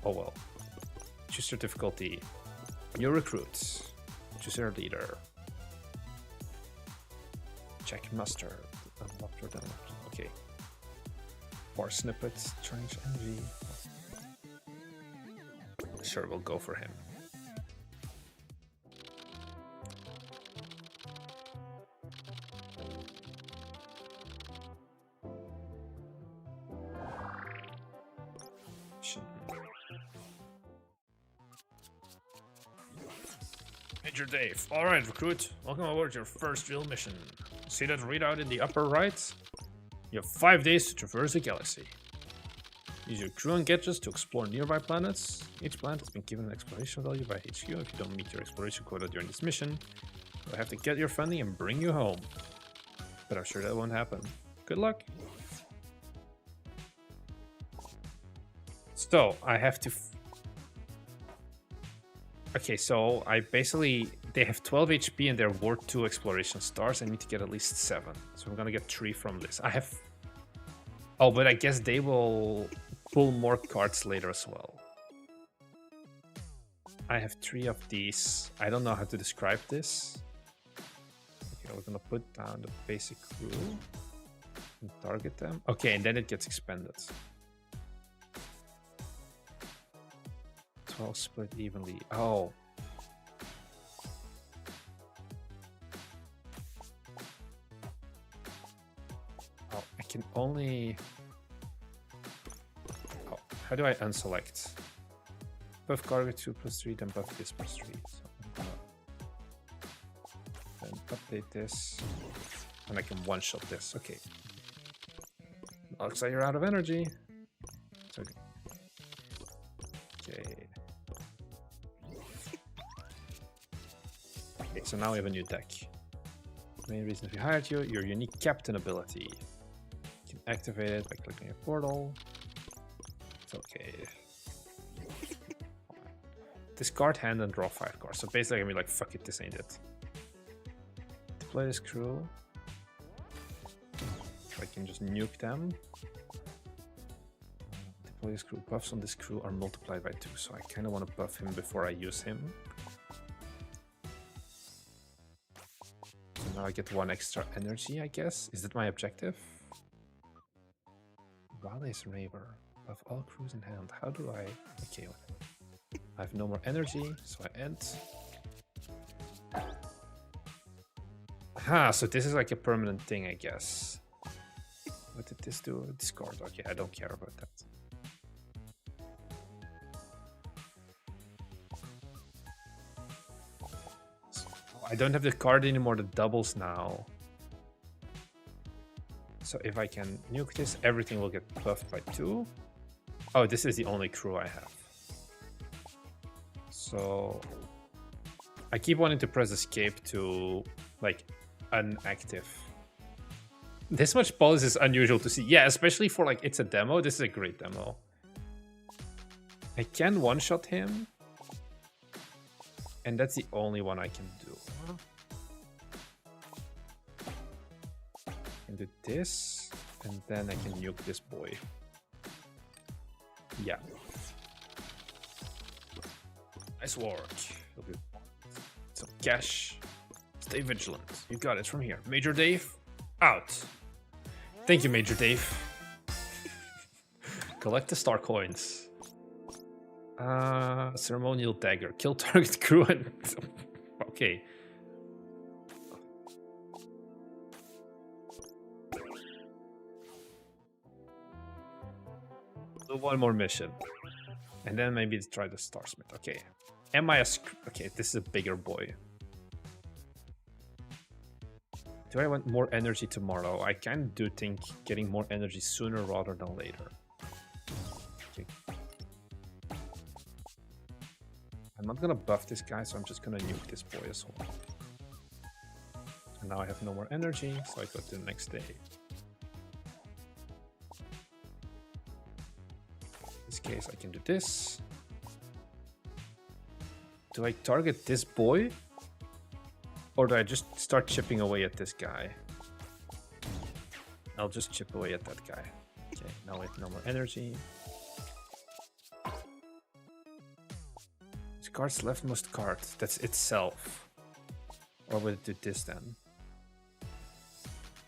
Oh well. Choose your difficulty. New recruit. Choose your leader. Check muster. Unlocked or downlocked. Okay. Bar snippets. Change energy. Sure, we'll go for him. Major Dave. Alright, recruit. Welcome aboard your first real mission. See that readout in the upper right? You have 5 days to traverse the galaxy. Use your crew and gadgets to explore nearby planets. Each planet has been given an exploration value by HQ. If you don't meet your exploration quota during this mission, we'll have to get your funding and bring you home. But I'm sure that won't happen. Good luck. So, I have to... Okay, so I basically... They have 12 HP and they're worth 2 exploration stars. I need to get at least 7. So I'm gonna get 3 from this. I have... Oh, but I guess they will pull more cards later as well. I have 3 of these. I don't know how to describe this. Okay, we're gonna put down the basic crew and target them. Okay, and then it gets expanded. 12 split evenly. Oh. Oh, I can only... Oh, how do I unselect? Buff cargo 2+3, then buff this +3. So I'm gonna then update this. And I can one-shot this. Okay. Looks like you're out of energy. It's okay. Okay. Okay, so now we have a new deck. Main reason we hired you, your unique captain ability. You can activate it by clicking a portal. It's okay. Discard hand and draw 5 cards. So basically I'm gonna be like, fuck it, this ain't it. Deploy this crew. So I can just nuke them. Deploy this crew. Buffs on this crew are multiplied by 2, so I kind of want to buff him before I use him. So now I get 1 extra energy, I guess. Is that my objective? Raleigh's Raver. Buff all crews in hand. How do I... Okay, I have no more energy, so I end. Aha, so this is like a permanent thing, I guess. What did this do? Discard. Okay, I don't care about that. I don't have the card anymore that doubles now. So if I can nuke this, everything will get buffed by 2. Oh, this is the only crew I have. So I keep wanting to press escape to like unactive. This much polish is unusual to see. Yeah, especially for like it's a demo. This is a great demo. I can one-shot him. And that's the only one I can do. can do this, and then I can nuke this boy. Yeah. Nice work. Some cash. Stay vigilant. You got it from here. Major Dave, out. Thank you, Major Dave. Collect the star coins. Ceremonial dagger. Kill target crew and... okay. Do one more mission. And then maybe try the Starsmith. Okay. Am I a... okay, this is a bigger boy. Do I want more energy tomorrow? I can do think getting more energy sooner rather than later. Okay. I'm not gonna buff this guy, so I'm just gonna nuke this boy as well. And now I have no more energy, so I go to the next day. In this case, I can do this. Do I target this boy? Or do I just start chipping away at this guy? I'll just chip away at that guy. Okay, now I have no more energy. This card's leftmost card. That's itself. Or would it do this then?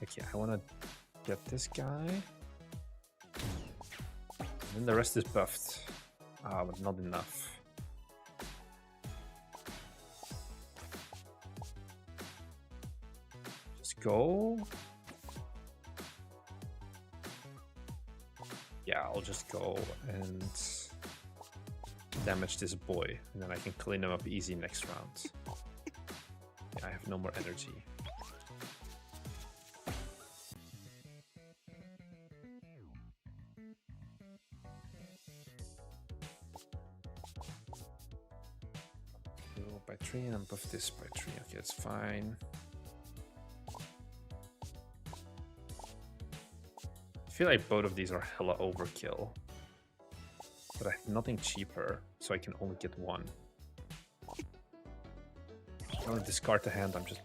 Okay, I want to get this guy. And then the rest is buffed. Ah, but not enough. Go. Yeah, I'll just go and damage this boy, and then I can clean him up easy next round. Yeah, I have no more energy. Go by 3 and buff this by 3. Okay, it's fine. I feel like both of these are hella overkill, but I have nothing cheaper, so I can only get one. I'm gonna discard the hand, I'm just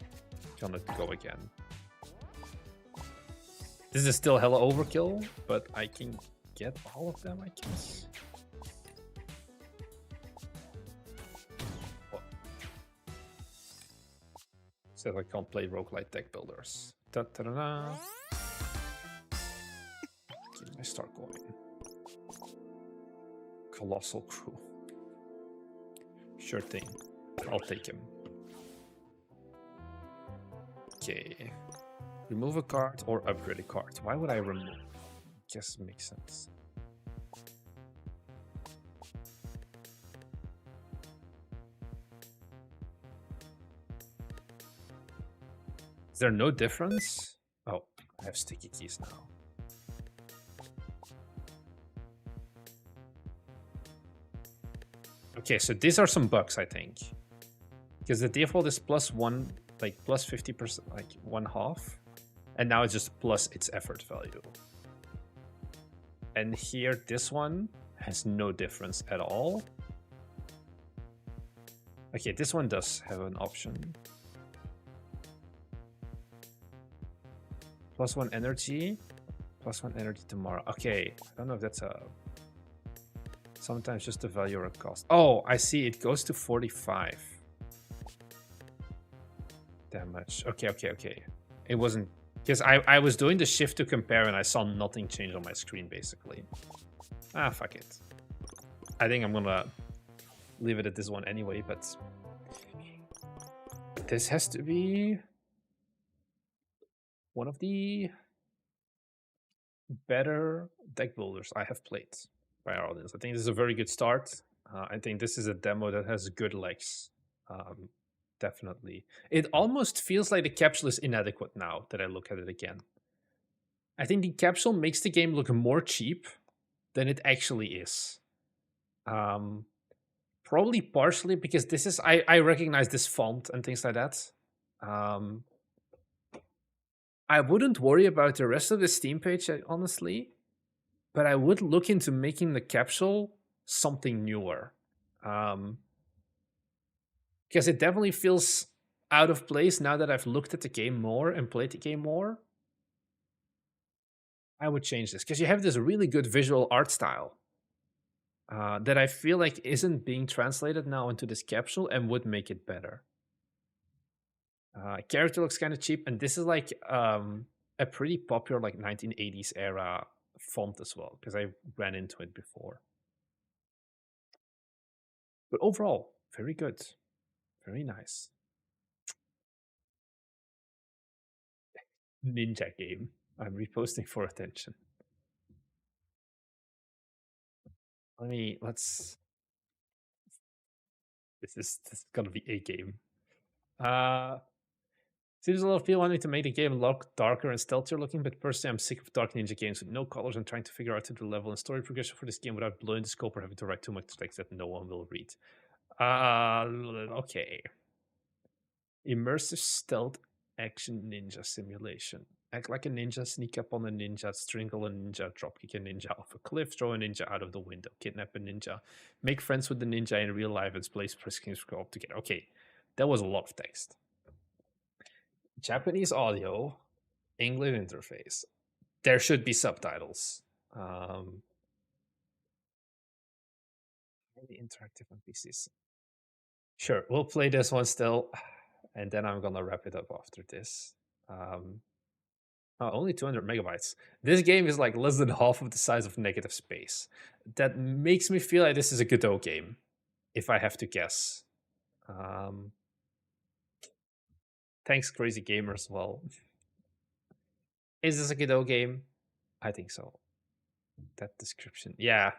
gonna go again. This is still hella overkill, but I can get all of them, I guess. What? Says I can't play roguelite deck builders. Da-da-da-da. I start going. Colossal Crew. Sure thing. I'll take him. Okay. Remove a card or upgrade a card. Why would I remove? Guess it makes sense. Is there no difference? Oh, I have sticky keys now. Okay, so these are some bugs, I think. Because the default is +1, like plus 50%, like 1/2. And now it's just plus its effort value. And here, this one has no difference at all. Okay, this one does have an option. +1 energy, +1 energy tomorrow. Okay, I don't know if that's a... Sometimes just the value or a cost. Oh, I see. It goes to 45 damage. Okay. It wasn't... Because I was doing the shift to compare and I saw nothing change on my screen, basically. Ah, fuck it. I think I'm gonna leave it at this one anyway, but... This has to be... one of the better deck builders I have played. By our audience. I think this is a very good start. I think this is a demo that has good legs. Definitely. It almost feels like the capsule is inadequate now that I look at it again. I think the capsule makes the game look more cheap than it actually is. Probably partially because this is... I recognize this font and things like that. I wouldn't worry about the rest of the Steam page, honestly. But I would look into making the capsule something newer. Because it definitely feels out of place now that I've looked at the game more and played the game more. I would change this because you have this really good visual art style that I feel like isn't being translated now into this capsule and would make it better. Character looks kind of cheap, and this is like a pretty popular like 1980s era font as well because I ran into it before. But overall, very good, very nice. Ninja game. I'm reposting for attention. Let's. This is gonna be a game. Seems a lot of people wanting to make the game look darker and stealthier looking, but personally I'm sick of dark ninja games with no colors and trying to figure out the level and story progression for this game without blowing the scope or having to write too much text that no one will read. Okay. Immersive stealth action ninja simulation. Act like a ninja, sneak up on a ninja, strangle a ninja, dropkick a ninja off a cliff, throw a ninja out of the window, kidnap a ninja, make friends with the ninja in real life, and play games co-op together. Okay, that was a lot of text. Japanese audio, English interface. There should be subtitles. Highly interactive on PCs. Sure, we'll play this one still, and then I'm gonna wrap it up after this. Only 200 megabytes. This game is like less than half of the size of Negative Space. That makes me feel like this is a Godot game, if I have to guess. Thanks, Crazy Gamer, as well. Is this a Godot game? I think so. That description, yeah.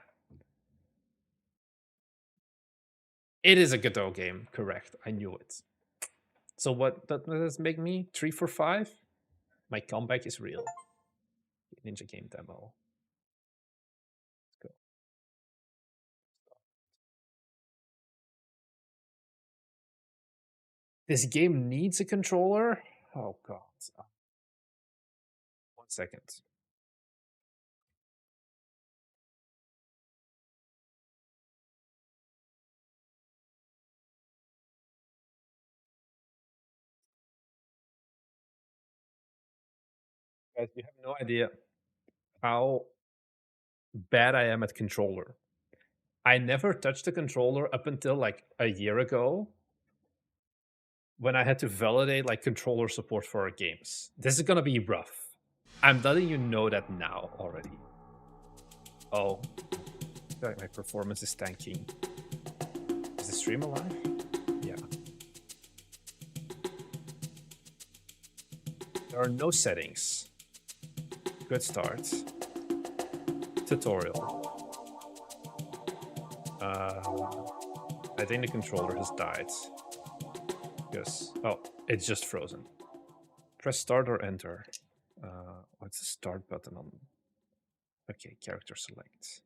It is a Godot game, correct. I knew it. So what does this make me? 3 for 5? My comeback is real. Ninja game demo. Let's go. This game needs a controller? Oh god. 1 second. Guys, you have no idea how bad I am at controller. I never touched the controller up until like a year ago when I had to validate like controller support for our games. This is gonna be rough. I'm letting you know that now already. Oh, I feel like my performance is tanking. Is the stream alive? Yeah. There are no settings. Good start. Tutorial. I think the controller has died. Yes. Oh, it's just frozen. Press start or enter. What's the start button on? Okay, character select.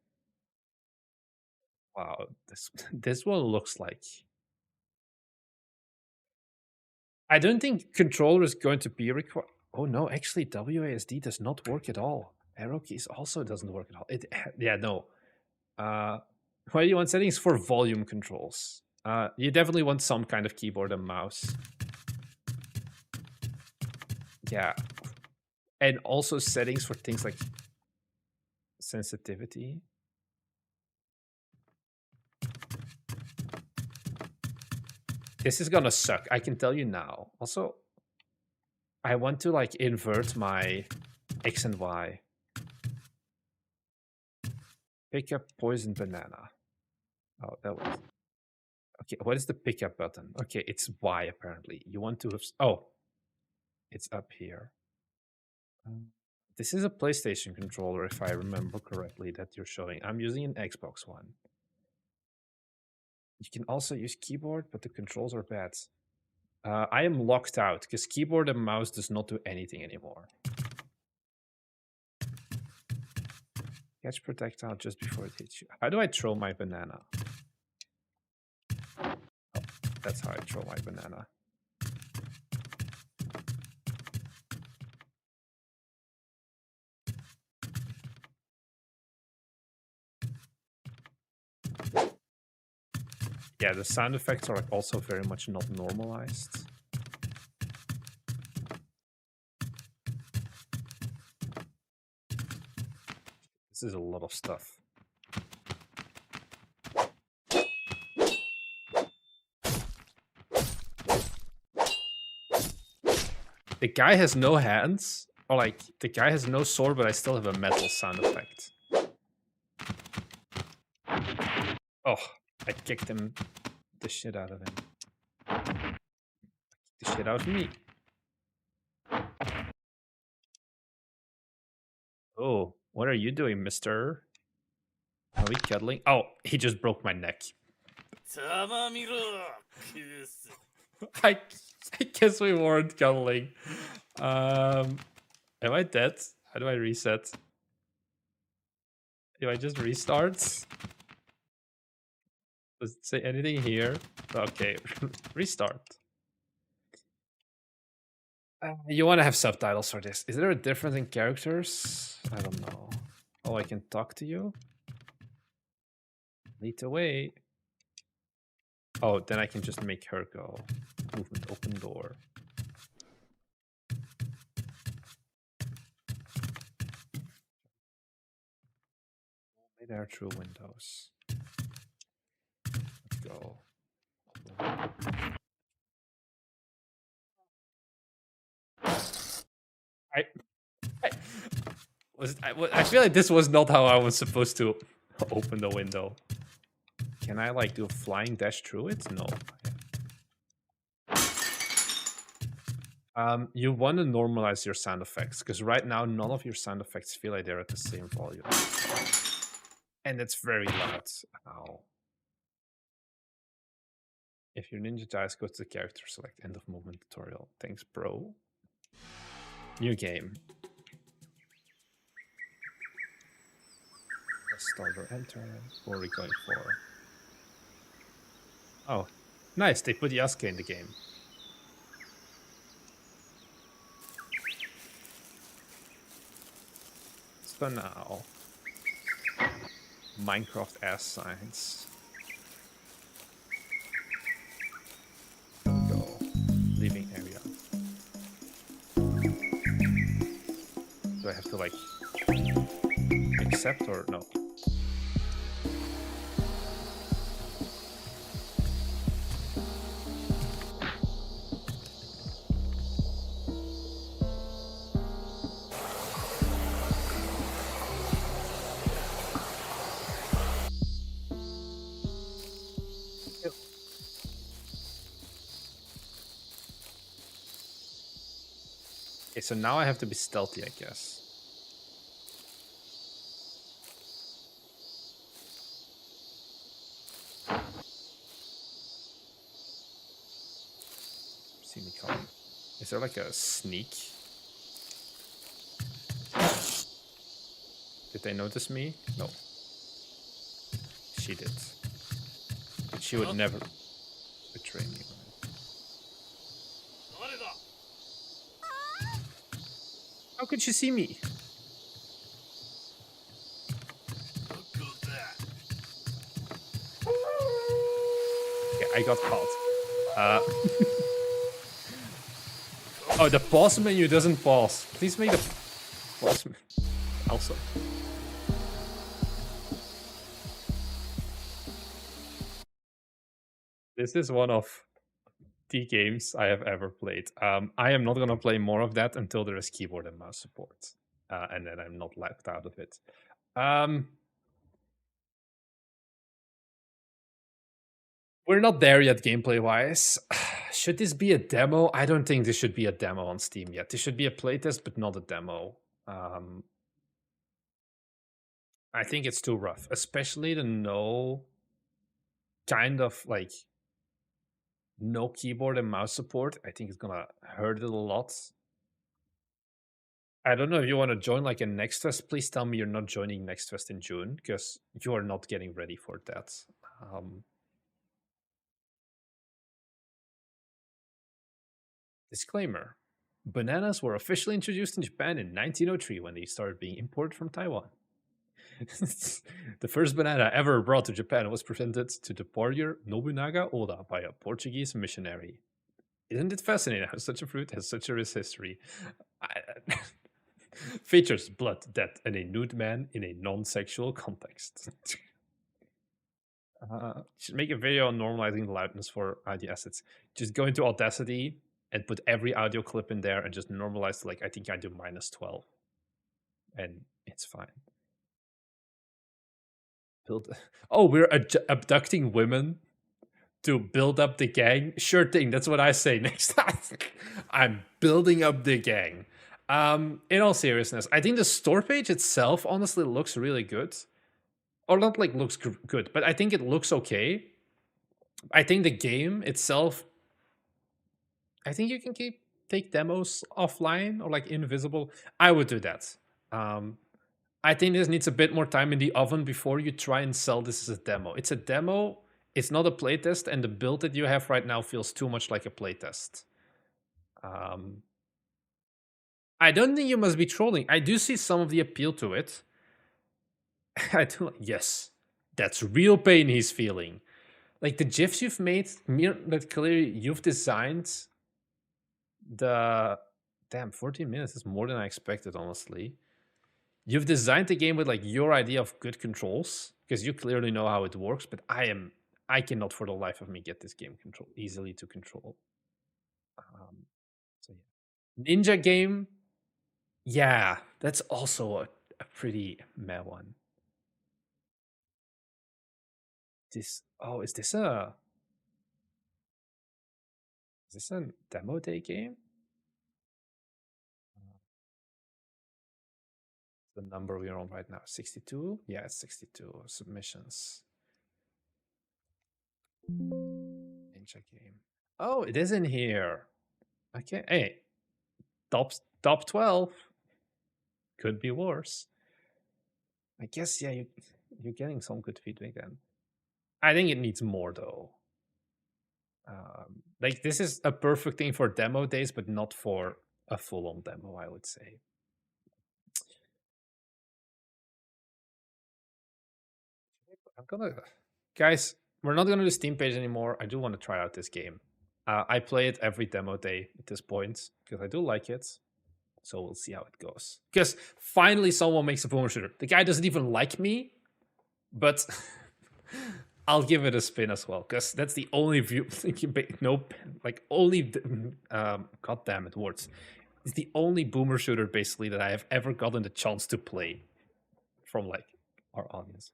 Wow, this one looks like. I don't think controller is going to be required. Oh no, actually WASD does not work at all. Arrow keys also doesn't work at all. Yeah, no. Why do you want settings for volume controls? You definitely want some kind of keyboard and mouse. Yeah. And also settings for things like sensitivity. This is gonna suck, I can tell you now. Also, I want to like invert my X and Y. Pick up poison banana. Oh, that was... Okay, what is the pickup button? Okay, it's Y apparently. You want to have... Oh, it's up here. This is a PlayStation controller, if I remember correctly, that you're showing. I'm using an Xbox One. You can also use keyboard, but the controls are bad. I am locked out, because keyboard and mouse does not do anything anymore. Catch projectile just before it hits you. How do I throw my banana? Oh, that's how I throw my banana. Yeah, the sound effects are also very much not normalized. This is a lot of stuff. The guy has no hands, or like the guy has no sword, but I still have a metal sound effect. Oh, I kicked him the shit out of him. The shit out of me. Oh, what are you doing, mister? Are we cuddling? Oh, he just broke my neck. I guess we weren't cuddling. Am I dead? How do I reset? Do I just restart? Does it say anything here? Okay, restart. You want to have subtitles for this. Is there a difference in characters? I don't know. Oh, I can talk to you? Lead the way. Oh, then I can just make her go. Movement, open door. There are true windows. Let's go. I feel like this was not how I was supposed to open the window. Can I like do a flying dash through it? No. You want to normalize your sound effects because right now none of your sound effects feel like they're at the same volume. And it's very loud. Ow. If your ninja dies, go to the character select end of movement tutorial. Thanks, bro. New game. Start or enter. What are we going for? Oh, nice. They put Yasuke in the game. So now, Minecraft ass signs. Go. Leaving area. Do I have to like accept or no? Okay, so now I have to be stealthy, I guess. See me coming. Is there like a sneak? Did they notice me? No. She did. But she would never betray me. How could she see me? Okay, I got caught. Oh, the pause menu doesn't pause. Please make the pause menu also. This is one of the games I have ever played. I am not going to play more of that until there is keyboard and mouse support. And then I'm not left out of it. We're not there yet gameplay-wise. Should this be a demo? I don't think this should be a demo on Steam yet. This should be a playtest, but not a demo. I think it's too rough, especially the no keyboard and mouse support. I think it's gonna hurt it a lot. I don't know if you want to join like a Next Fest. Please tell me you're not joining Next Fest in June because you are not getting ready for that. Disclaimer. Bananas were officially introduced in Japan in 1903 when they started being imported from Taiwan. The first banana ever brought to Japan was presented to the warrior Nobunaga Oda by a Portuguese missionary. Isn't it fascinating how such a fruit has such a rich history? Features blood, death, and a nude man in a non-sexual context. Should make a video on normalizing the loudness for audio assets. Just go into Audacity and put every audio clip in there and just normalize to, like, I think I do -12. And it's fine. Oh, we're abducting women to build up the gang? Sure thing, that's what I say next time. I'm building up the gang. In all seriousness, I think the store page itself honestly looks really good. Or not like looks good, but I think it looks okay. I think the game itself, I think you can take demos offline or like invisible. I would do that. I think this needs a bit more time in the oven before you try and sell this as a demo. It's a demo, it's not a playtest, and the build that you have right now feels too much like a playtest. I don't think you must be trolling. I do see some of the appeal to it. I do. Yes, that's real pain he's feeling. Like the GIFs you've made, that clearly you've designed. The damn 14 minutes is more than I expected, honestly. You've designed the game with like your idea of good controls because you clearly know how it works. But I cannot for the life of me get this game easily to control. So yeah, Ninja game. Yeah, that's also a pretty meh one. Is this a demo day game? The number we're on right now, 62? Yeah, it's 62 submissions. Ninja game. Oh, it is in here. Okay, hey, top 12. Could be worse. I guess, yeah, you're getting some good feedback then. I think it needs more though. Like this is a perfect thing for demo days, but not for a full-on demo, I would say. Guys, we're not gonna do Steam page anymore. I do want to try out this game. I play it every demo day at this point because I do like it. So we'll see how it goes. Because finally someone makes a boomer shooter. The guy doesn't even like me, but I'll give it a spin as well. Because that's the only view. Nope. Like only. God damn it, words. It's the only boomer shooter basically that I have ever gotten the chance to play from like our audience.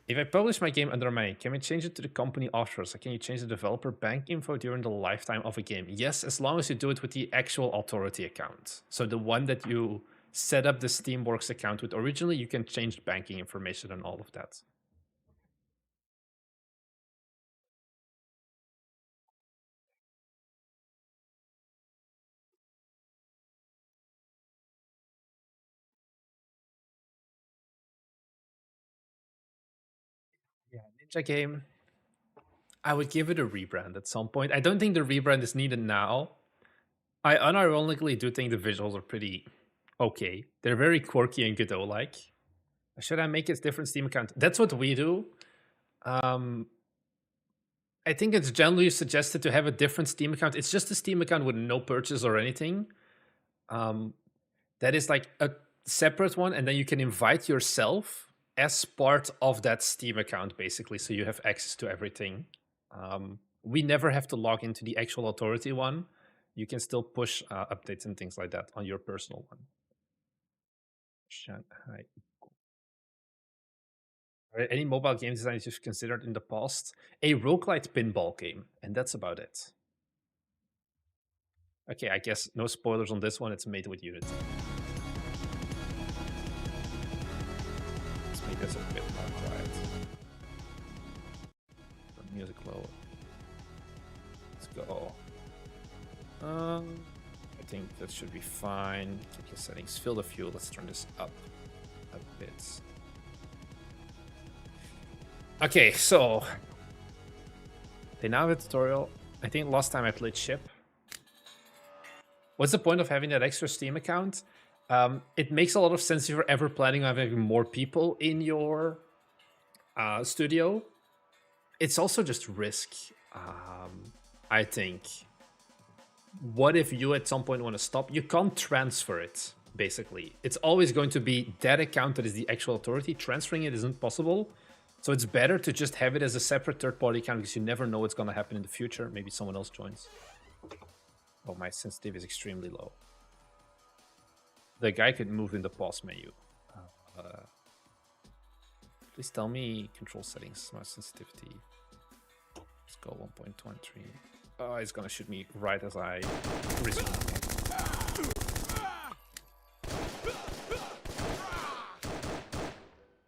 If I publish my game under my name, can we change it to the company authors? Or can you change the developer bank info during the lifetime of a game? Yes, as long as you do it with the actual authority account. So the one that you set up the Steamworks account with originally, you can change banking information and all of that. Yeah, Ninja game. I would give it a rebrand at some point. I don't think the rebrand is needed now. I unironically do think the visuals are pretty okay. They're very quirky and Godot-like. Should I make it different Steam account? That's what we do. I think it's generally suggested to have a different Steam account. It's just a Steam account with no purchase or anything. That is like a separate one, and then you can invite yourself as part of that Steam account, basically, so you have access to everything. We never have to log into the actual authority one. You can still push updates and things like that on your personal one. Shanghai. Are there any mobile game designs you've considered in the past? A roguelite pinball game, and that's about it. Okay, I guess no spoilers on this one. It's made with Unity. Let's make this a bit more quiet. Music low. Let's go. I think that should be fine. Keep the settings. Field of view. Let's turn this up a bit. Okay, so they now have a tutorial. I think last time I played Ship. What's the point of having that extra Steam account? It makes a lot of sense if you're ever planning on having more people in your studio. It's also just risk, I think. what if you at some point want to stop? You can't transfer it, basically. It's always going to be that account that is the actual authority. Transferring it isn't possible. So it's better to just have it as a separate third-party account because you never know what's going to happen in the future. Maybe someone else joins. Oh, my sensitivity is extremely low. The guy could move in the pause menu. Please tell me control settings, my sensitivity. Let's go 1.23. Oh, he's gonna shoot me right as I resume.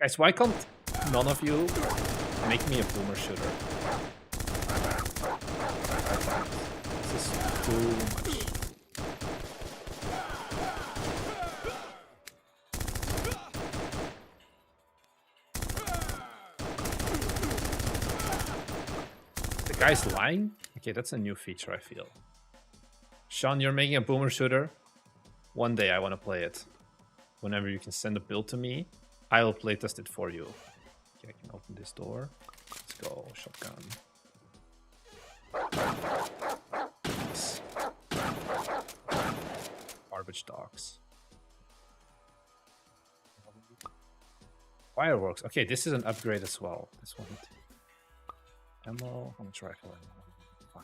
Guys, why can't none of you make me a boomer shooter? This is too much. The guy's lying? Okay, that's a new feature, I feel. Sean, you're making a boomer shooter? One day I want to play it. Whenever you can send a build to me, I will playtest it for you. Okay, I can open this door. Let's go, shotgun. Nice. Garbage dogs. Fireworks. Okay, this is an upgrade as well. This one. Ammo. How much rifle ammo? Fine.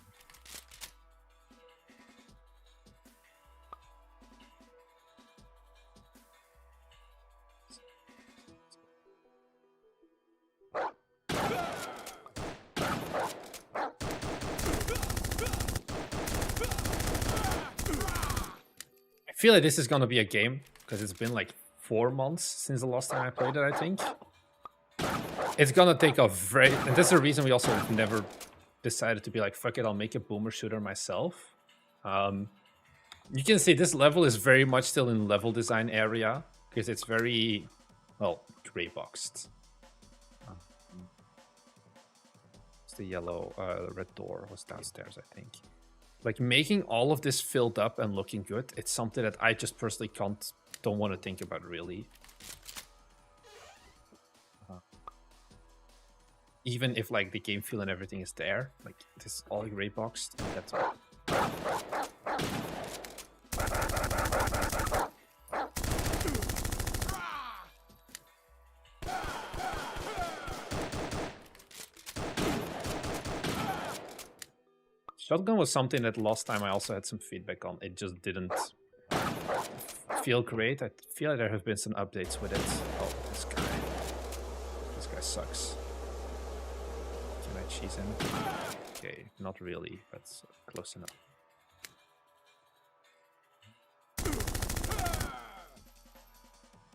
I feel like this is gonna be a game because it's been like 4 months since the last time I played it, I think. It's gonna take a very... And that's the reason we also never decided to be like, fuck it, I'll make a boomer shooter myself. You can see this level is very much still in level design area because it's very, well, gray boxed. It's the yellow, red door was downstairs, I think. Like making all of this filled up and looking good, it's something that I just personally don't want to think about really. Even if like the game feel and everything is there, like this is all gray boxed, and that's all. Shotgun was something that last time I also had some feedback on. It just didn't feel great. I feel like there have been some updates with it. Oh, this guy sucks. Can I cheese him? Okay, not really, but close enough.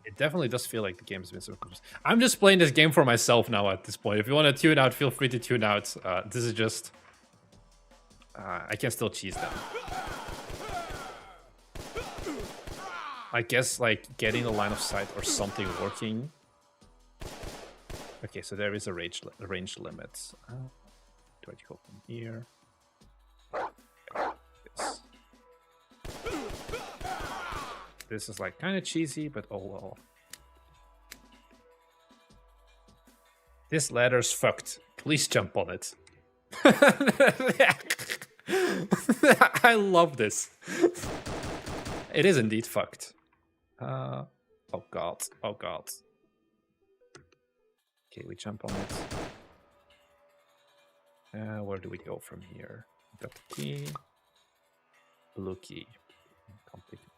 It definitely does feel like the game has been so close. I'm just playing this game for myself now at this point. If you want to tune out, feel free to tune out. This is just... I can still cheese them. I guess like getting a line of sight or something working. Okay, so there is a range limit. Do I go from here? This is like kind of cheesy, but oh well. This ladder's fucked. Please jump on it. I love this. It is indeed fucked. Oh god. Oh god. Okay, we jump on it. Where do we go from here? Got the key. Blue key. Complete it.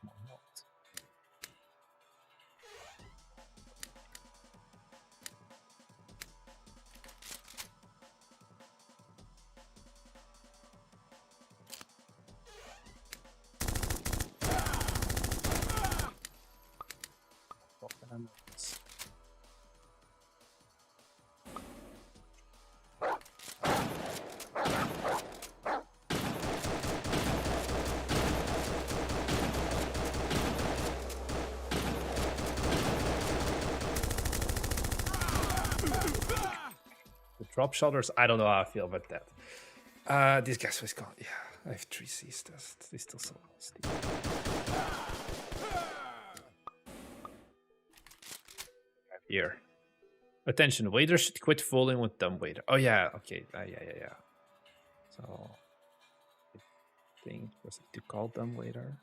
Drop shotters, I don't know how I feel about that. These guys was gone. Yeah, I have 3 C's. They're still so nasty. Here. Attention, waiters should quit fooling with dumb waiter. Oh yeah, okay. Yeah. So think was it to call them later.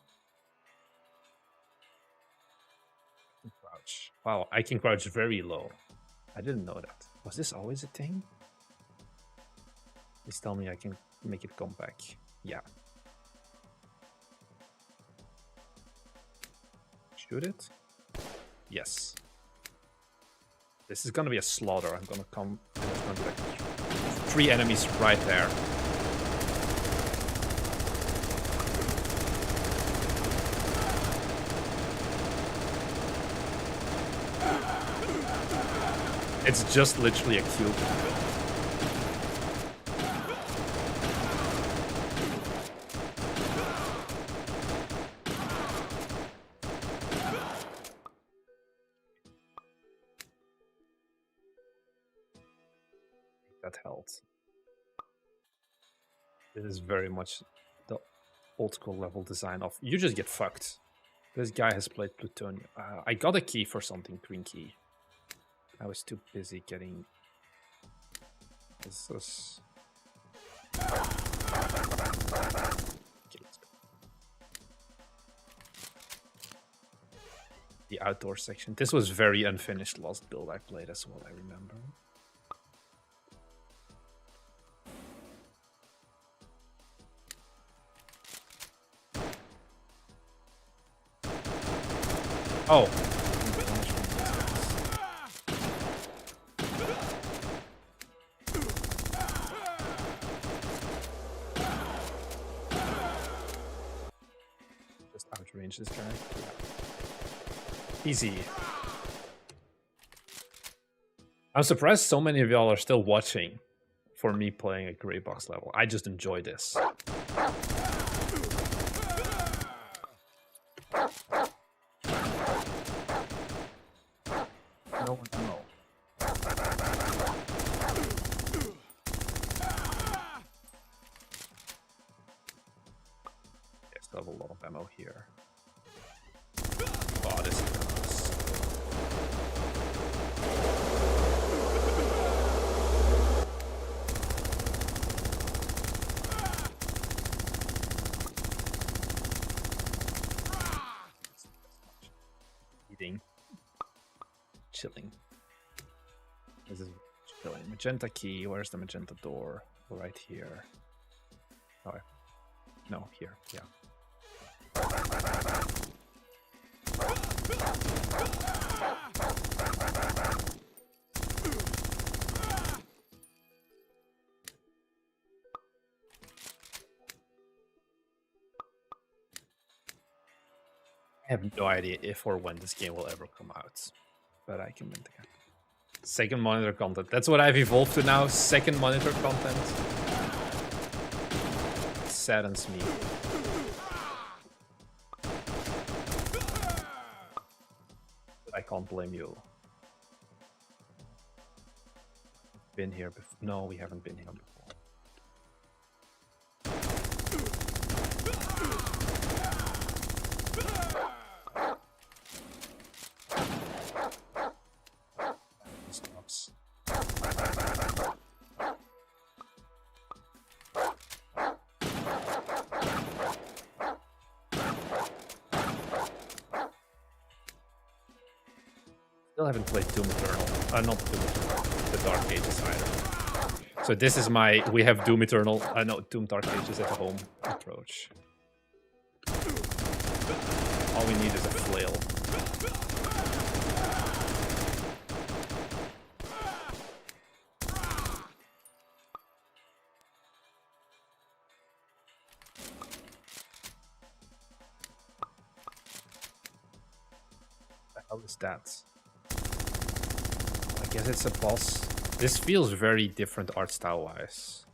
Crouch. Wow, I can crouch very low. I didn't know that. Was this always a thing? Please tell me I can make it come back. Yeah. Shoot it? Yes. This is gonna be a slaughter. I'm gonna come. There's gonna be like 3 enemies right there. It's just literally a cube. That held. This is very much the old school level design of you just get fucked. This guy has played Plutonium. I got a key for something, green key. I was too busy getting this. Okay, let's go. The outdoor section. This was very unfinished last build I played as well, I remember. Oh. Just outrange this guy. Yeah. Easy. I'm surprised so many of y'all are still watching for me playing a gray box level. I just enjoy this. No one know. Yes, I have a lot of ammo here. Oh, this is nice. Eating. Chilling. This is chilling. Magenta key. Where's the magenta door? Right here. Oh, no, here. Yeah. I have no idea if or when this game will ever come out, but I can mint again. Second monitor content. That's what I've evolved to now. Second monitor content. It saddens me. But I can't blame you. Been here before? No, we haven't been here before. Still haven't played Doom Eternal. Not Doom Eternal. The Dark Ages either. So this is my we have Doom Eternal. No, Doom Dark Ages at home approach. All we need is a flail. What the hell is that? I guess it's a boss. This feels very different art style wise.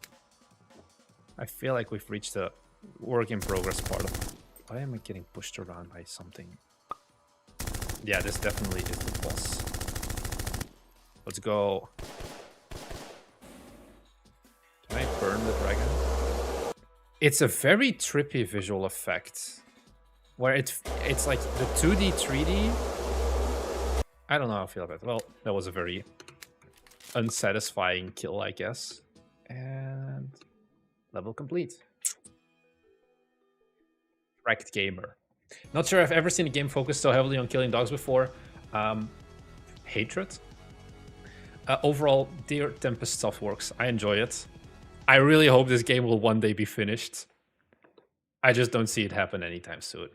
I feel like we've reached the work in progress part of it. Why am I getting pushed around by something? Yeah, this definitely is the boss. Let's go. Can I burn the dragon? It's a very trippy visual effect. Where it's like the 2D, 3D. I don't know how I feel about it. Well, that was a very unsatisfying kill, I guess. And level complete. Wrecked gamer. Not sure I've ever seen a game focused so heavily on killing dogs before. Hatred. Overall, Dear Tempest stuff works. I enjoy it. I really hope this game will one day be finished. I just don't see it happen anytime soon.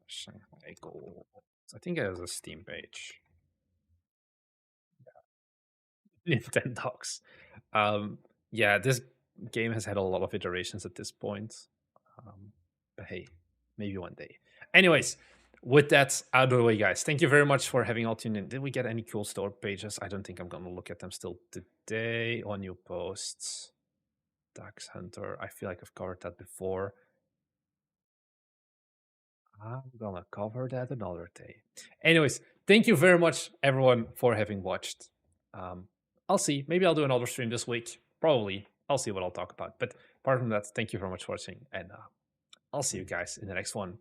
Shanghai Gold. I think it has a Steam page. Yeah. Nintendogs. Yeah, this game has had a lot of iterations at this point. But hey, maybe one day. Anyways, with that out of the way, guys, thank you very much for having all tuned in. Did we get any cool store pages? I don't think I'm gonna look at them still today. On new posts, Dax Hunter. I feel like I've covered that before. I'm gonna cover that another day. Anyways, thank you very much, everyone, for having watched. I'll see. Maybe I'll do another stream this week. Probably. I'll see what I'll talk about. But apart from that, thank you very much for watching, and I'll see you guys in the next one.